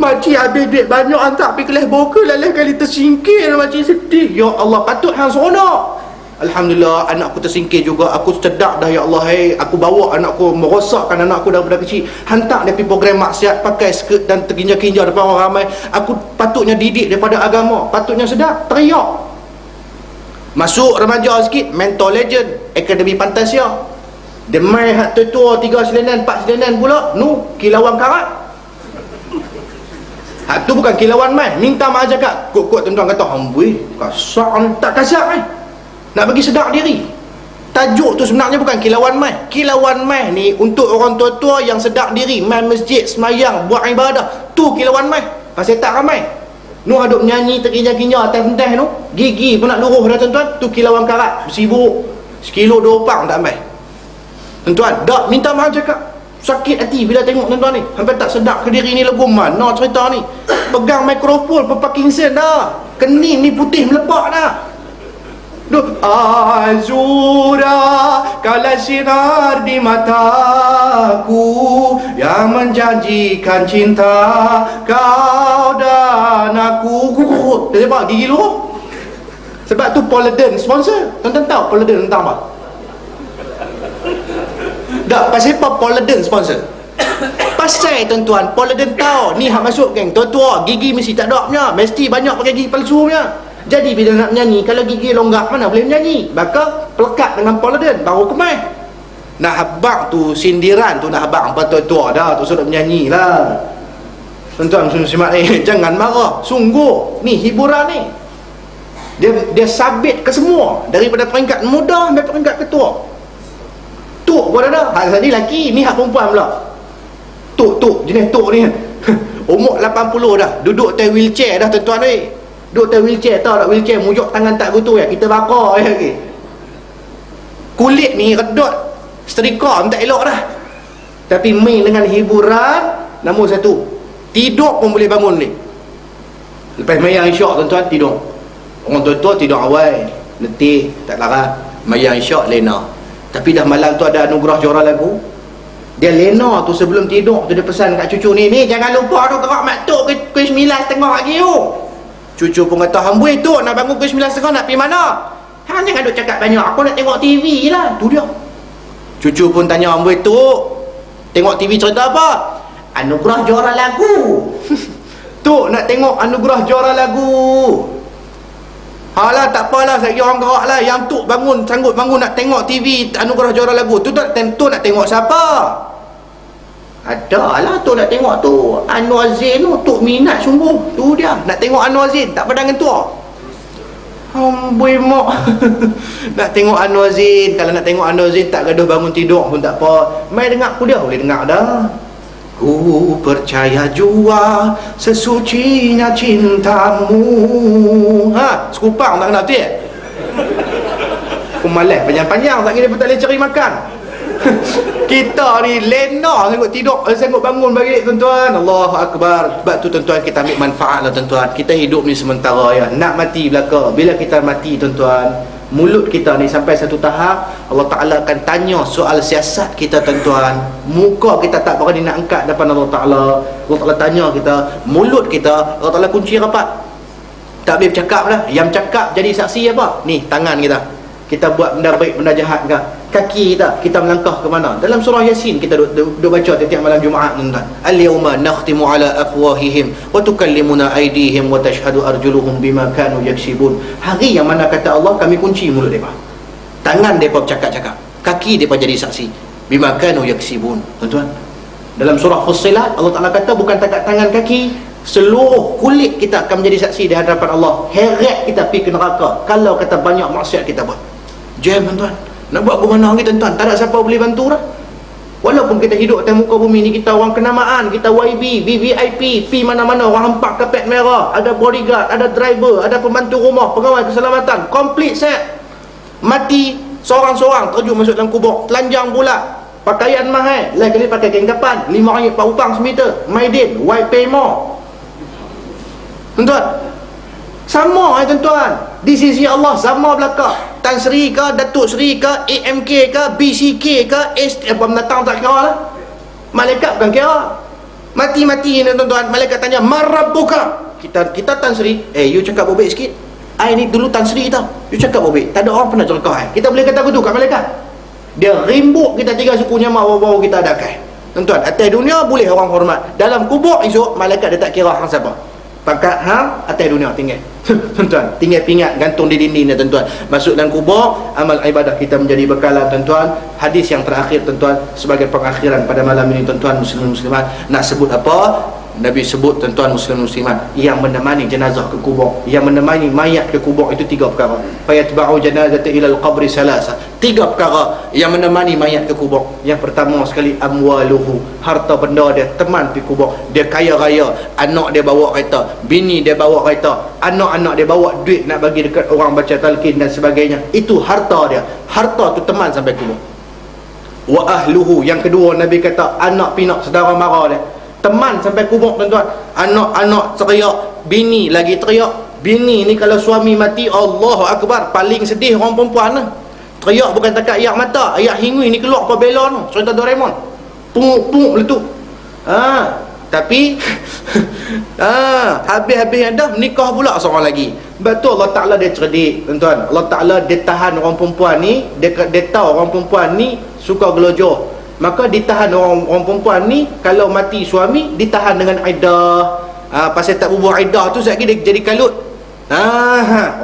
S1: makcik habis duit banyak hantar pergi kelas vokal, lain kali tersingkir, makcik sedih. Ya Allah, patut hang seronok. Alhamdulillah, anakku tersingkir juga. Aku sedar dah, ya Allah, aku bawa anakku, merosakkan anakku daripada kecil, hantar dia pergi program maksiat, pakai skirt dan terginja-kinja depan orang ramai. Aku patutnya didik daripada agama, patutnya sedar, teriak. Masuk remaja sikit, Mentor Legend, Akademi Fantasia, dia main hak tua-tua 3 selenan 4 selenan pula. Kilauan karat. Hak tu bukan kilauan main, minta maaf cakap. Kok tuan-tuan kata amboi kasar ni, tak kasar ni, nak bagi sedar diri. Tajuk tu sebenarnya bukan kilauan mai. Kilauan mai ni untuk orang tua-tua yang sedar diri, main masjid, semayang, buat ibadah. Tu kilauan mai. Pasal tak ramai. Ada menyanyi terkinya-kinya atas pentas tu, gigi pun nak luruh dah tuan-tuan. Tu kilauan karat, sibuk. Sekilo 2 pang tak ambil. Tuan-tuan, dak minta maaf cakap. Sakit hati bila tengok tuan-tuan ni. Sampai tak sedar ke diri ni lagu mana cerita ni. Pegang mikrofon Parkinson dah. Kening ni putih melepak dah. Azura kala sinar di mataku yang menjanjikan cinta kau dan aku. Dia sebab gigi luruh. Sebab tu Polydent sponsor. Tuan-tuan tahu Polydent tentang apa? Tak, pasal apa Polydent sponsor? Pasal tuan-tuan, Polydent tahu ni hak masuk geng tua-tua, gigi mesti tak ada punya, mesti banyak pakai gigi palsu punya. Jadi bila nak menyanyi, kalau gigi longgak mana boleh menyanyi? Maka pelekat dengan Polydent baru kemai. Nak habaq tu sindiran tu, nak habaq apa tua-tua dah tu sudah menyanyi lah. Tuan-tuan muslimat ni, jangan marah. Sungguh ni hiburan ni, dia sabit ke semua, daripada peringkat muda sampai peringkat ketua. Tuk pun ada. Hak tadi lelaki, ni hak perempuan pula. Tuk jenis tuk ni umur 80 dah, duduk atas wheelchair dah tuan-tuan ni. Duduk atas wheelchair, tahu tak wheelchair, mujuk tangan tak gutu ya, kita bakar lagi. Kulit ni redot, setrika tak elok dah. Tapi main dengan hiburan, namun satu, tidur pun boleh bangun ni. Lepas mayang isyak tuan-tuan, tidur. Orang tua-tua tidur awal, letih, tak larat. Mayang isyak lena. Tapi dah malam tu ada anugerah juara lagu, dia lena tu sebelum tidur tu dia pesan kat cucu ni, jangan lupa tu gerak mak tok ke 9:30 lagi tu. Cucu pun kata, hambui tu nak bangun ke 9:30 nak pergi mana? Hang jangan duk cakap banyak, aku nak tengok TV lah. Tu dia. Cucu pun tanya, hambui tu tengok TV cerita apa? Anugerah juara lagu. Tu nak tengok anugerah juara lagu. Halah, tak apalah, saya orang gerak lah. Yang tu bangun, sanggup bangun nak tengok TV anugerah juara lagu. Tu nak tengok siapa? Ada lah tu nak tengok tu Anwar Zain tu minat sungguh. Tu dia, nak tengok Anwar Zain, tak padangan tua. Amboi mak. Nak tengok Anwar Zain. Kalau nak tengok Anwar Zain tak gaduh bangun tidur pun tak apa. Mai dengar aku dia, boleh dengar dah. Ku percaya jua sesucinya cintamu. Sekupang tak kenal tu ya? Aku malas panjang-panjang, tak kira pun tak boleh cari makan. Kita ni lena sanggup tidur, sanggup bangun balik tuan-tuan. Allahu Akbar. Sebab tu tuan-tuan, kita ambil manfaat lah tuan-tuan. Kita hidup ni sementara ya, nak mati belaka. Bila kita mati tuan-tuan, mulut kita ni sampai satu tahap Allah Ta'ala akan tanya soal siasat kita tuan-tuan. Muka kita tak berani nak angkat depan Allah Ta'ala. Allah Ta'ala tanya kita, mulut kita Allah Ta'ala kunci rapat, tak boleh bercakap dah. Yang bercakap jadi saksi apa? Ni tangan kita. Kita buat benda baik, benda jahat ke? Kaki kita melangkah ke mana? Dalam surah Yasin kita duk baca tiap malam Jumaat tuan-tuan. Al-yawma nakhtimu ala afwahihim wa tukallimuna aydihim wa tashhadu arjuluhum bima kanu yaksibun. Hari yang mana kata Allah, kami kunci mulut mereka. Tangan mereka bercakap-cakap, kaki mereka jadi saksi. Bima kanu yaksibun. Tuan-tuan, dalam surah Fussilat Allah Ta'ala kata bukan takat tangan kaki, seluruh kulit kita akan menjadi saksi di hadapan Allah. Heret kita pergi ke neraka kalau kata banyak maksiat kita buat. Jam tuan-tuan, nak buat ke mana lagi tuan-tuan? Tak ada siapa boleh bantu dah. Walaupun kita hidup atas muka bumi ni, kita orang kenamaan, kita YB, VVIP, pi mana-mana, orang hempak kapet merah, ada bodyguard, ada driver, ada pembantu rumah, pengawal keselamatan, complete set. Mati seorang-seorang, terjun masuk dalam kubur, telanjang pula, pakaian mahal, lain kali pakai kain kapan, RM5 pak upang semeter, Maidin, why pay more? Tuan-tuan, sama tuan-tuan, di sisi Allah sama belaka. Tan Sri ke, Datuk Sri ke, AMK ke, BCK ke, apa mendatang tak kira lah. Malaikat bukan kira. Mati-mati ni tuan-tuan, malaikat tanya, marabbuka? Kita Tan Sri, you cakap bobek sikit. I ni dulu Tan Sri tau, you cakap bobek. Tak ada orang pernah celaka I. Kita boleh kata begitu kat malaikat. Dia rimbuk kita tiga suku nyamak, bawa-bawa kita adakai. Tuan-tuan, atas dunia boleh orang hormat, dalam kubur esok malaikat dia tak kira hang siapa. Pangkat hang atas dunia tinggal. Tuan-tuan, tinggal pingat gantung di dinding ni tuan-tuan. Masuk dalam kubur, amal ibadah kita menjadi bekalan tuan-tuan. Hadis yang terakhir tuan-tuan, sebagai pengakhiran pada malam ini tuan-tuan muslimin muslimat, nak sebut apa? Nabi sebut tuan-tuan muslimin muslimat, yang menemani jenazah ke kubur, yang menemani mayat ke kubur itu tiga perkara. Fayatba'u janazata ila al-qabri salasa. Tiga perkara yang menemani mayat ke kubur. Yang pertama sekali, amwaluhu, harta benda dia, teman pergi kubur. Dia kaya raya, anak dia bawa kereta, bini dia bawa kereta, anak-anak dia bawa duit nak bagi dekat orang baca talqin dan sebagainya. Itu harta dia. Harta tu teman sampai kubur. Wa ahluhu, yang kedua Nabi kata anak pinak saudara mara dia, teman sampai kubur tuan-tuan. Anak-anak teriak, bini lagi teriak. Bini ni kalau suami mati, Allahu Akbar, paling sedih orang perempuan lah. Teriak bukan takat air mata, air hingui ni keluar apa belon tu, cerita Doraemon, punguk-punguk meletup. Tapi habis-habis yang dah menikah pula seorang lagi. Betul, Allah Ta'ala dia cerdik tuan-tuan. Allah Ta'ala dia tahan orang perempuan ni, dia tahu orang perempuan ni suka gelojor, maka ditahan orang perempuan ni. Kalau mati suami, ditahan dengan iddah. Pasal tak bubuh iddah tu sekali dia jadi kalut.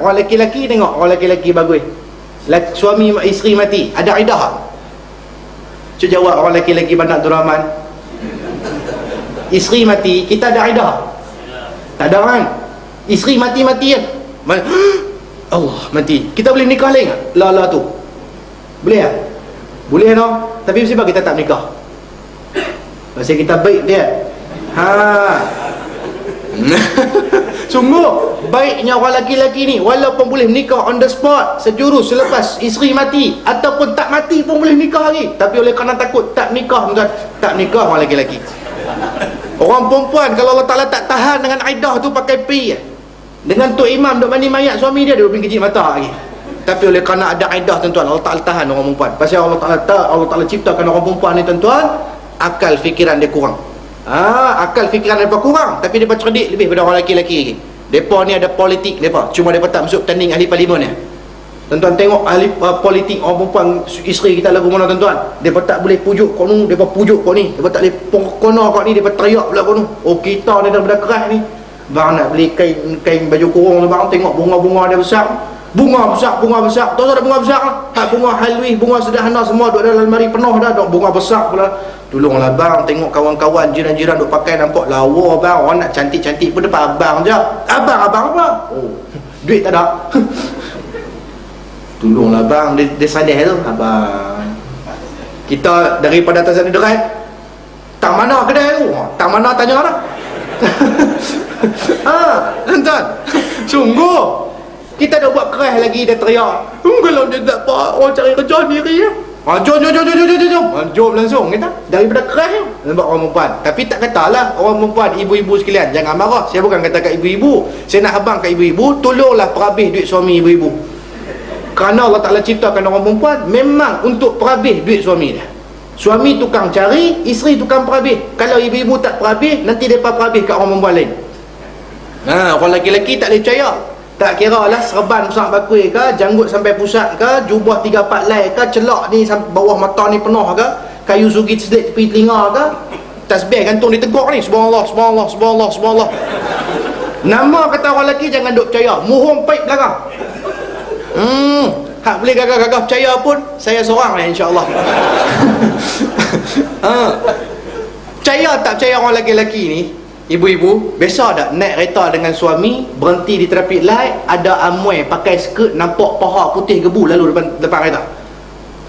S1: Orang lelaki-lelaki tengok, orang lelaki-lelaki bagus, suami isteri mati, ada iddah. Cuba jawab orang lelaki-lelaki Bandar Abdul Rahman. Isteri mati, kita ada iddah? Tak ada kan? Isteri mati-mati kan? Allah mati, kita boleh nikah lain tak? La tu boleh tak? Boleh no? Tapi sebab kita tak nikah, pasal kita baik dia. Sungguh baiknya orang lelaki-lelaki ni, walaupun boleh nikah on the spot, sejurus selepas isteri mati, ataupun tak mati pun boleh nikah lagi. Tapi oleh kerana takut tak nikah, tak nikah orang lelaki-lelaki. Orang perempuan kalau Allah Ta'ala tak tahan dengan iddah tu, pakai pi dengan Tok Imam duk mandi mayat suami dia, dia duk kejip mata lagi. Tapi oleh kerana ada iddah tuan-tuan, Allah Ta'ala tahan orang perempuan. Pasal Allah Ta'ala ciptakan orang perempuan ni tuan-tuan, akal fikiran dia kurang. Akal fikiran mereka kurang, tapi mereka cerdik lebih daripada orang lelaki-lelaki lagi. Mereka ni ada politik mereka, cuma mereka tak masuk tanding ahli parlimen ni. Tuan-tuan tengok ahli politik orang perempuan, isteri kita lagu mana tuan-tuan, mereka tak boleh pujuk kau ni, mereka pujuk kau ni, mereka tak boleh pongkona kau ni, mereka teriak pula kau ni. Oh kita ni dah benda keras ni, bang nak beli kain baju kurung tu bang, tengok bunga-bunga dia besar, bunga besar, tahu ada bunga besar lah, bunga halwi, bunga sederhana semua duduk dalam almari penuh dah, duk bunga besar pula. Tolonglah bang, tengok kawan-kawan jiran-jiran duk pakai nampak lawa bang, orang nak cantik-cantik pun depan abang je. Abang apa? Oh, duit tak ada. Tolonglah bang, dia sadar tu abang. Kita daripada atas sana derai, tak mana kedai tu? Tak mana tanya mana? Tuan-tuan, sungguh kita dah buat keras lagi, dia teriak. Kalau dia tak apa, orang cari kerja diri ya. Jom langsung kita daripada keras nampak orang perempuan. Tapi tak katalah orang perempuan, ibu-ibu sekalian, jangan marah. Saya bukan kata kat ibu-ibu, saya nak abang kat ibu-ibu, tolonglah perhabis duit suami ibu-ibu. Kerana Allah Ta'ala ciptakan orang perempuan memang untuk perhabis duit suami dia. Suami tukang cari, isteri tukang perhabis. Kalau ibu-ibu tak perhabis, nanti mereka perhabis kat orang perempuan lain. Orang lelaki-lelaki tak boleh percaya. Tak kira lah serban besar bakui ke, janggut sampai pusat ke, jubah 3-4 lai ke, celak ni sampai bawah mata ni penuh ke, kayu sugi selit tepi telinga ke, tasbih gantung di teguk ni, subhanallah, subhanallah, subhanallah, subhanallah. Nama kata orang lelaki jangan duk percaya, muhung paip belakang. Hak boleh gagah-gagah percaya pun saya seorang lah insya-Allah. Percaya tak percaya orang lelaki-lelaki ni, ibu-ibu, biasa tak naik kereta dengan suami, berhenti di traffic light, ada amoy pakai skirt nampak paha putih gebu lalu depan kereta.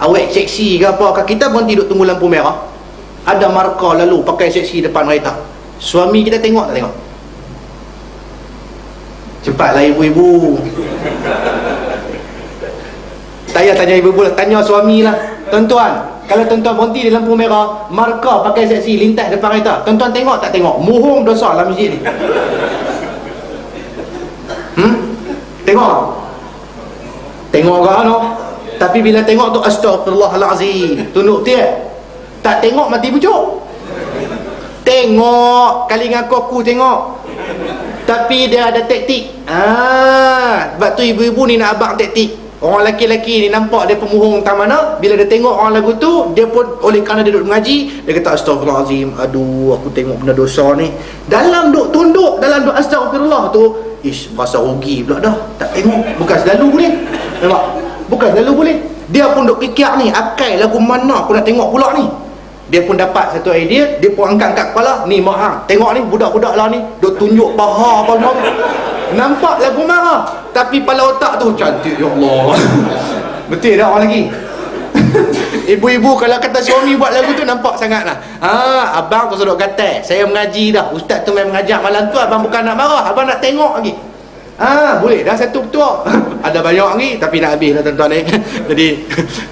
S1: Awek seksi ke apa, kita berhenti duk tunggu lampu merah, ada markah lalu pakai seksi depan kereta. Suami kita tengok tak tengok? Cepatlah ibu-ibu. Tak payah tanya ibu-ibu lah, tanya suami lah. Tuan-tuan, kalau tuan-tuan berhenti di lampu merah, markah pakai seksi lintas depan kereta, tuan-tuan tengok tak tengok? Muhung dosa dalam masjid ni. Tengok? Tengok ke no? Tapi bila tengok tu astagfirullahalazim, tunduk tiap. Tak tengok mati pucuk. Tengok, kali ngaku aku tengok. Tapi dia ada taktik. Sebab tu ibu-ibu ni nak abang taktik. Orang lelaki-lelaki ni nampak dia pemuhung tak mana, bila dia tengok orang lagu tu, dia pun oleh kerana dia duduk mengaji, dia kata astagfirullahalazim, aduh aku tengok benda dosa ni. Dalam duk tunduk, dalam duk astagfirullah tu, rasa rugi pula dah, tak tengok. Bukan selalu boleh, nampak? Bukan selalu boleh. Dia pun duk fikir ni, akai lagu mana aku nak tengok pula ni. Dia pun dapat satu idea, dia pun angkat kepala, ni mak tengok ni budak-budak lah ni duk tunjuk paha apa semua. Nampak lagu marah, tapi kepala otak tu cantik ya Allah. Betul tak orang lagi? Ibu-ibu kalau kata suami buat lagu tu nampak sangat lah. Abang tu sudut kata saya mengaji dah, ustaz tu main mengajar malam tu, abang bukan nak marah, abang nak tengok lagi. Boleh dah satu ketua. Ada banyak lagi tapi nak habis dah tuan-tuan ni. Jadi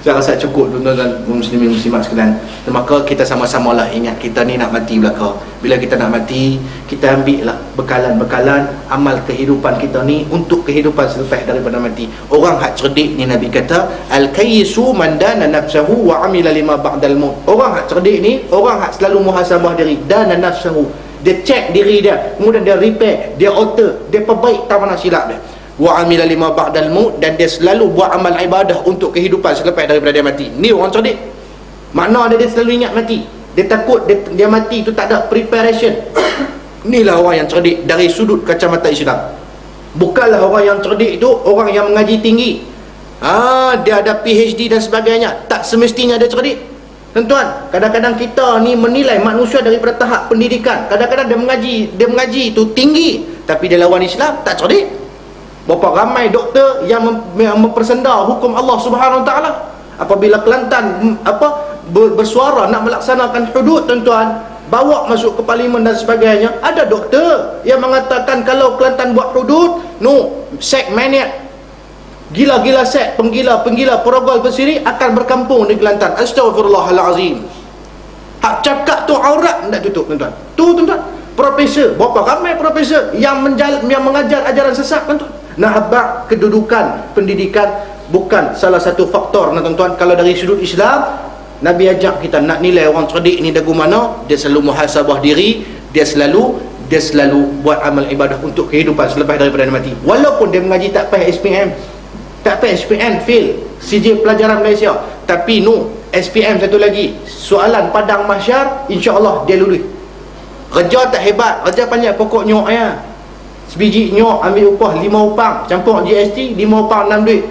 S1: saya rasa cukup tuan-tuan dan muslimin muslimat sekalian. Maka kita sama-sama lah ingat kita ni nak mati belaka. Bila kita nak mati, kita ambil lah bekalan-bekalan amal kehidupan kita ni untuk kehidupan selepas daripada mati. Orang hak cerdik ni Nabi kata, al-kayyisu man dana nafsahu wa amila lima ba'dal maut. Orang hak cerdik ni orang hak selalu muhasabah diri, dana nafsahu. Dia cek diri dia, kemudian dia repair, dia alter, dia perbaik tak mana silap dia. Wa amila lima ba'dal maut, dan dia selalu buat amal ibadah untuk kehidupan selepas daripada dia mati. Ni orang cerdik. Makna dia selalu ingat mati. Dia takut dia mati tu tak ada preparation. Inilah orang yang cerdik dari sudut kacamata Islam. Bukanlah orang yang cerdik tu orang yang mengaji tinggi. Dia ada PhD dan sebagainya. Tak semestinya dia cerdik. Tuan-tuan, kadang-kadang kita ni menilai manusia daripada tahap pendidikan. Kadang-kadang dia mengaji tu tinggi, tapi dia lawan Islam, tak cerdik. Berapa ramai doktor yang mempersenda hukum Allah Subhanahu Wa Taala. Apabila Kelantan bersuara nak melaksanakan hudud, tuan-tuan, bawa masuk ke parlimen dan sebagainya, ada doktor yang mengatakan kalau Kelantan buat hudud, no, sek maniac, gila-gila sek, penggila perogol bersiri akan berkampung di Kelantan. Astaghfirullahalazim. Hak cakap tu aurat tak tutup, tuan-tuan. Tu, tuan-tuan, profesor, berapa ramai profesor yang mengajar ajaran sesat, tuan-tuan. Nahabak kedudukan pendidikan bukan salah satu faktor, tuan-tuan. Kalau dari sudut Islam, Nabi ajak kita nak nilai orang cerdik ni dagu mana, dia selalu muhasabah diri, dia selalu buat amal ibadah untuk kehidupan selepas daripada dia mati. Walaupun dia mengaji tak payah SPM, tak payah SPM fail sijil pelajaran Malaysia, tapi no, SPM satu lagi, soalan padang mahsyar, insya-Allah dia lulus. Kerja tak hebat, kerja panjang pokok nyok ya. Sebiji nyok ambil upah 5 upang, campur GST 5 upang 6 duit.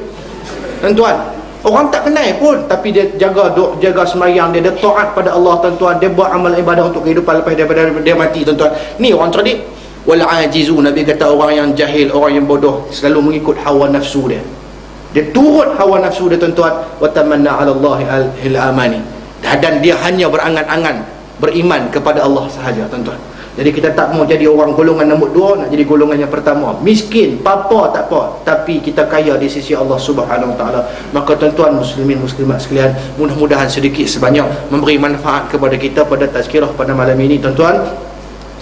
S1: Tuan-tuan, orang tak kenal pun, tapi dia jaga sembahyang dia taat pada Allah, tuan-tuan. Dia buat amal ibadah untuk kehidupan lepas daripada dia mati, tuan-tuan. Ni orang cerdik. Wal ajizu, Nabi kata orang yang jahil, orang yang bodoh selalu mengikut hawa nafsu dia. Dia turut hawa nafsu dia, tuan-tuan. Wa tamanna 'ala Allahi al-amani. Dan dia hanya berangan-angan beriman kepada Allah sahaja, tuan-tuan. Jadi kita tak mau jadi orang golongan nombor 2, nak jadi golongan yang pertama. Miskin, apa tak apa, tapi kita kaya di sisi Allah Subhanahu Wa Taala. Maka tuan-tuan muslimin muslimat sekalian, mudah-mudahan sedikit sebanyak memberi manfaat kepada kita pada tazkirah pada malam ini, tuan-tuan.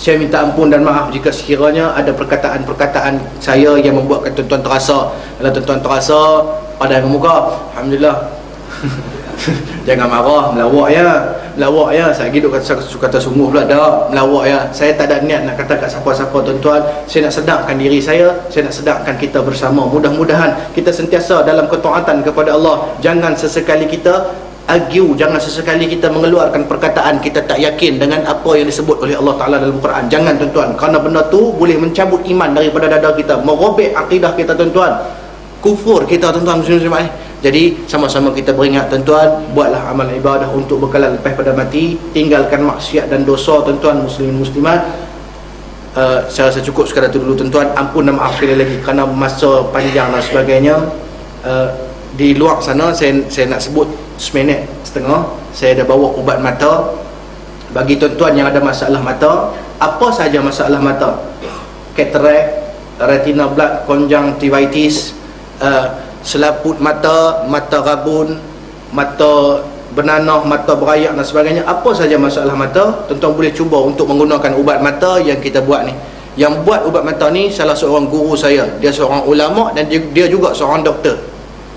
S1: Saya minta ampun dan maaf jika sekiranya ada perkataan-perkataan saya yang membuatkan tuan-tuan terasa. Kalau tuan-tuan terasa pada muka, alhamdulillah. Jangan marah, melawak ya, saya hidup kata sungguh pula dah, melawak ya. Saya tak ada niat nak kata kat siapa-siapa, tuan-tuan. Saya nak sedangkan diri saya nak sedangkan kita bersama. Mudah-mudahan kita sentiasa dalam ketaatan kepada Allah. Jangan sesekali kita argue, jangan sesekali kita mengeluarkan perkataan kita tak yakin dengan apa yang disebut oleh Allah Ta'ala dalam Quran. Jangan, tuan-tuan, kerana benda tu boleh mencabut iman daripada dada kita, merobek akidah kita, tuan-tuan, kufur kita, tuan-tuan muslim-muslimat ni. Jadi sama-sama kita beringat, tuan-tuan, buatlah amal ibadah untuk bekalan lepas pada mati, tinggalkan maksiat dan dosa, tuan-tuan muslimin muslimat. Saya rasa cukup sekadar itu dulu, tuan-tuan. Ampun dan maaf sekali lagi kerana masa panjang dan sebagainya. Di luar sana saya nak sebut seminit setengah. Saya dah bawa ubat mata bagi tuan-tuan yang ada masalah mata. Apa sahaja masalah mata, katarak, retina blood, conjunctivitis, selaput mata, mata rabun, mata bernanah, mata berayak dan sebagainya. Apa saja masalah mata, tuan-tuan boleh cuba untuk menggunakan ubat mata yang kita buat ni. Yang buat ubat mata ni salah seorang guru saya. Dia seorang ulama dan dia juga seorang doktor.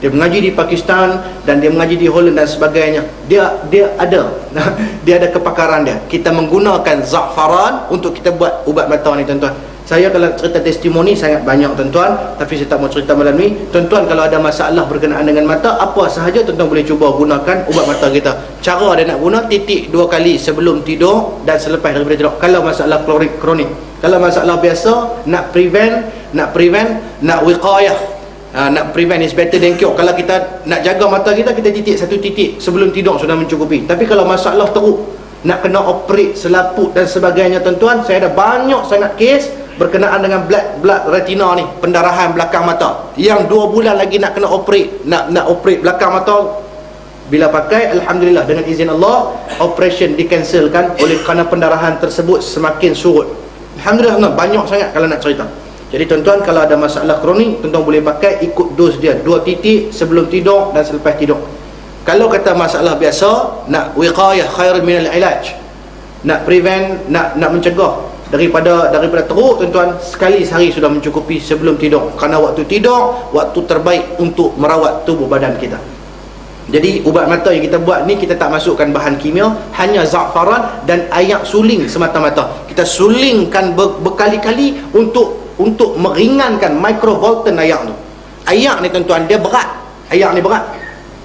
S1: Dia mengaji di Pakistan dan dia mengaji di Holland dan sebagainya. Dia ada kepakaran dia. Kita menggunakan za'faran untuk kita buat ubat mata ni, tuan-tuan. Saya kalau cerita testimoni sangat banyak, tuan-tuan, tapi saya tak mau cerita malam ni. Tuan-tuan kalau ada masalah berkenaan dengan mata, apa sahaja tuan-tuan boleh cuba gunakan ubat mata kita. Cara dia nak guna, titik 2 kali sebelum tidur dan selepas daripada tidur. Kalau masalah kronik. Kalau masalah biasa, nak prevent, nak wiqayah. Nak prevent is better than cure. Kalau kita nak jaga mata kita, kita titik 1 titik sebelum tidur sudah mencukupi. Tapi kalau masalah teruk, nak kena operate selaput dan sebagainya, tuan-tuan, saya ada banyak sangat kes berkenaan dengan blood retina ni, pendarahan belakang mata, yang 2 bulan lagi nak kena operate, nak operate belakang mata. Bila pakai, alhamdulillah, dengan izin Allah, operation dicancelkan oleh kerana pendarahan tersebut semakin surut. Alhamdulillah, banyak sangat kalau nak cerita. Jadi tuan-tuan, kalau ada masalah kronik, tuan-tuan boleh pakai ikut dos dia, 2 titik sebelum tidur dan selepas tidur. Kalau kata masalah biasa, nak wiqayah khairun minal ilaj, nak prevent, nak mencegah daripada teruk, tuan-tuan, sekali sehari sudah mencukupi sebelum tidur. Kerana waktu tidur, waktu terbaik untuk merawat tubuh badan kita. Jadi ubat mata yang kita buat ni, kita tak masukkan bahan kimia, hanya za'faran dan ayak suling semata-mata. Kita sulingkan berkali-kali untuk meringankan microvolten ayak tu. Ayak ni, tuan-tuan, dia berat. Ayak ni berat.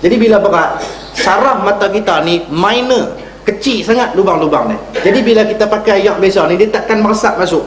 S1: Jadi bila berat, saraf mata kita ni minor, kecil sangat lubang-lubang ni. Jadi bila kita pakai ayak biasa ni, dia takkan meresap masuk.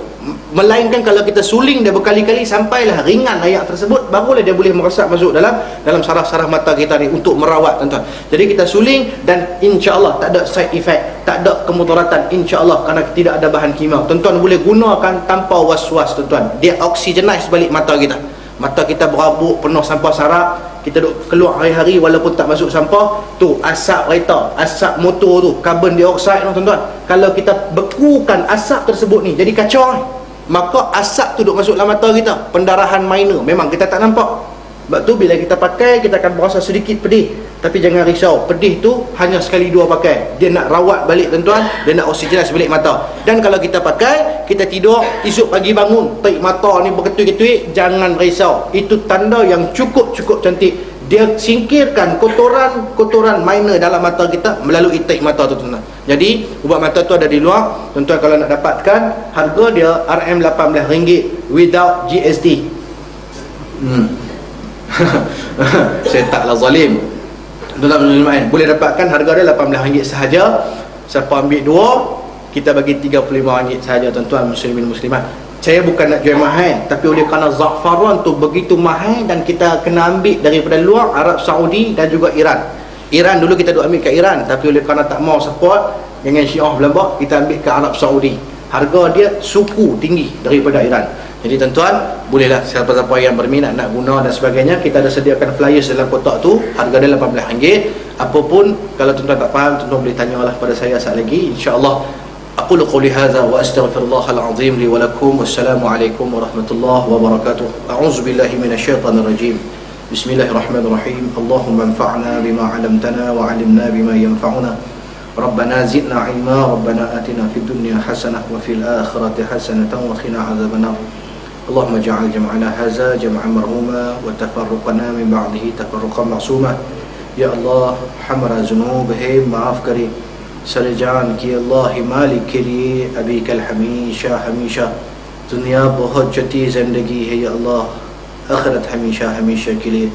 S1: Melainkan kalau kita suling dia berkali-kali sampailah ringan air tersebut, barulah dia boleh meresap masuk dalam saraf-saraf mata kita ni untuk merawat, tuan-tuan. Jadi kita suling dan insya-Allah tak ada side effect, tak ada kemudaratan insya-Allah, kerana tidak ada bahan kimia. Tuan-tuan boleh gunakan tanpa was-was, tuan-tuan. Dia oksigenise balik mata kita. Mata kita berabuk penuh sampah sarap, kita duk keluar hari-hari walaupun tak masuk sampah tu, asap kereta, asap motor tu, karbon dioksida tu, tuan-tuan. Kalau kita bekukan asap tersebut ni jadi kacau ni, maka asap tu duk masuk dalam mata kita, pendarahan minor, memang kita tak nampak. Sebab tu bila kita pakai, kita akan berasa sedikit pedih. Tapi jangan risau, pedih tu hanya sekali dua pakai. Dia nak rawat balik, tuan-tuan, dia nak oksigenasi balik mata. Dan kalau kita pakai, kita tidur, esok pagi bangun tarik mata ni berketui-ketui, jangan risau. Itu tanda yang cukup cantik. Dia singkirkan kotoran minor dalam mata kita melalui tarik mata tu, tuan-tuan. Jadi ubat mata tu ada di luar, tuan-tuan. Kalau nak dapatkan, harga dia RM18 without GST. Saya taklah zalim, tuan-tuan. Boleh dapatkan harga dia RM18 sahaja. Siapa ambil dua, kita bagi RM35 sahaja, tuan-tuan muslimin muslimat. Saya bukan nak jual mahal, tapi oleh kerana za'faran tu begitu mahal dan kita kena ambil daripada luar, Arab Saudi dan juga Iran dulu kita duk ambil kat Iran, tapi oleh kerana tak mau support dengan Syiah Belambak, kita ambil ke Arab Saudi. Harga dia suku tinggi daripada Iran. Jadi tuan-tuan, bolehlah siapa-siapa yang berminat nak guna dan sebagainya, kita ada sediakan flyers dalam kotak tu, harga dia RM18. Apapun, kalau tuan-tuan tak faham, tuan-tuan boleh tanyalah pada saya saat lagi, insya-Allah. Aqulu qouli hadza wa astaghfirullahal azim li wa lakum. Wassalamualaikum warahmatullahi wabarakatuh. A'udzu billahi minasyaitonir rajim. Bismillahirrahmanirrahim. Allahumma anfa'na bima 'allamtana wa 'allimna bima yanfa'una. Rabbana zidna 'ilma, Rabbana atina fid dunya hasanah wa fil akhirati hasanatan wa qina 'adzabannar. Allahumma ja'al jam'ana hadza jam'an marhuma wa tafarruqana min ba'dihi tafarruqan ma'suma. Ya Allah, hamra zunubihim, maaf kari Sir John की अल्लाह मालिक के लिए अभी कल हमेशा हमेशा दुनिया बहुत जटी ज़िंदगी है या अल्लाह, आखिरत हमेशा हमेशा के लिए।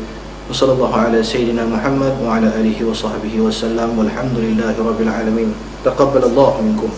S1: वसल्लल्लाहु अला सय्यिदिना मुहम्मद व अला आलिहि व सहबिहि वसल्लम वल्हम्दुलिल्लाहि रब्बिल आलमीन। तक़ब्बल अल्लाहु मिनकुम।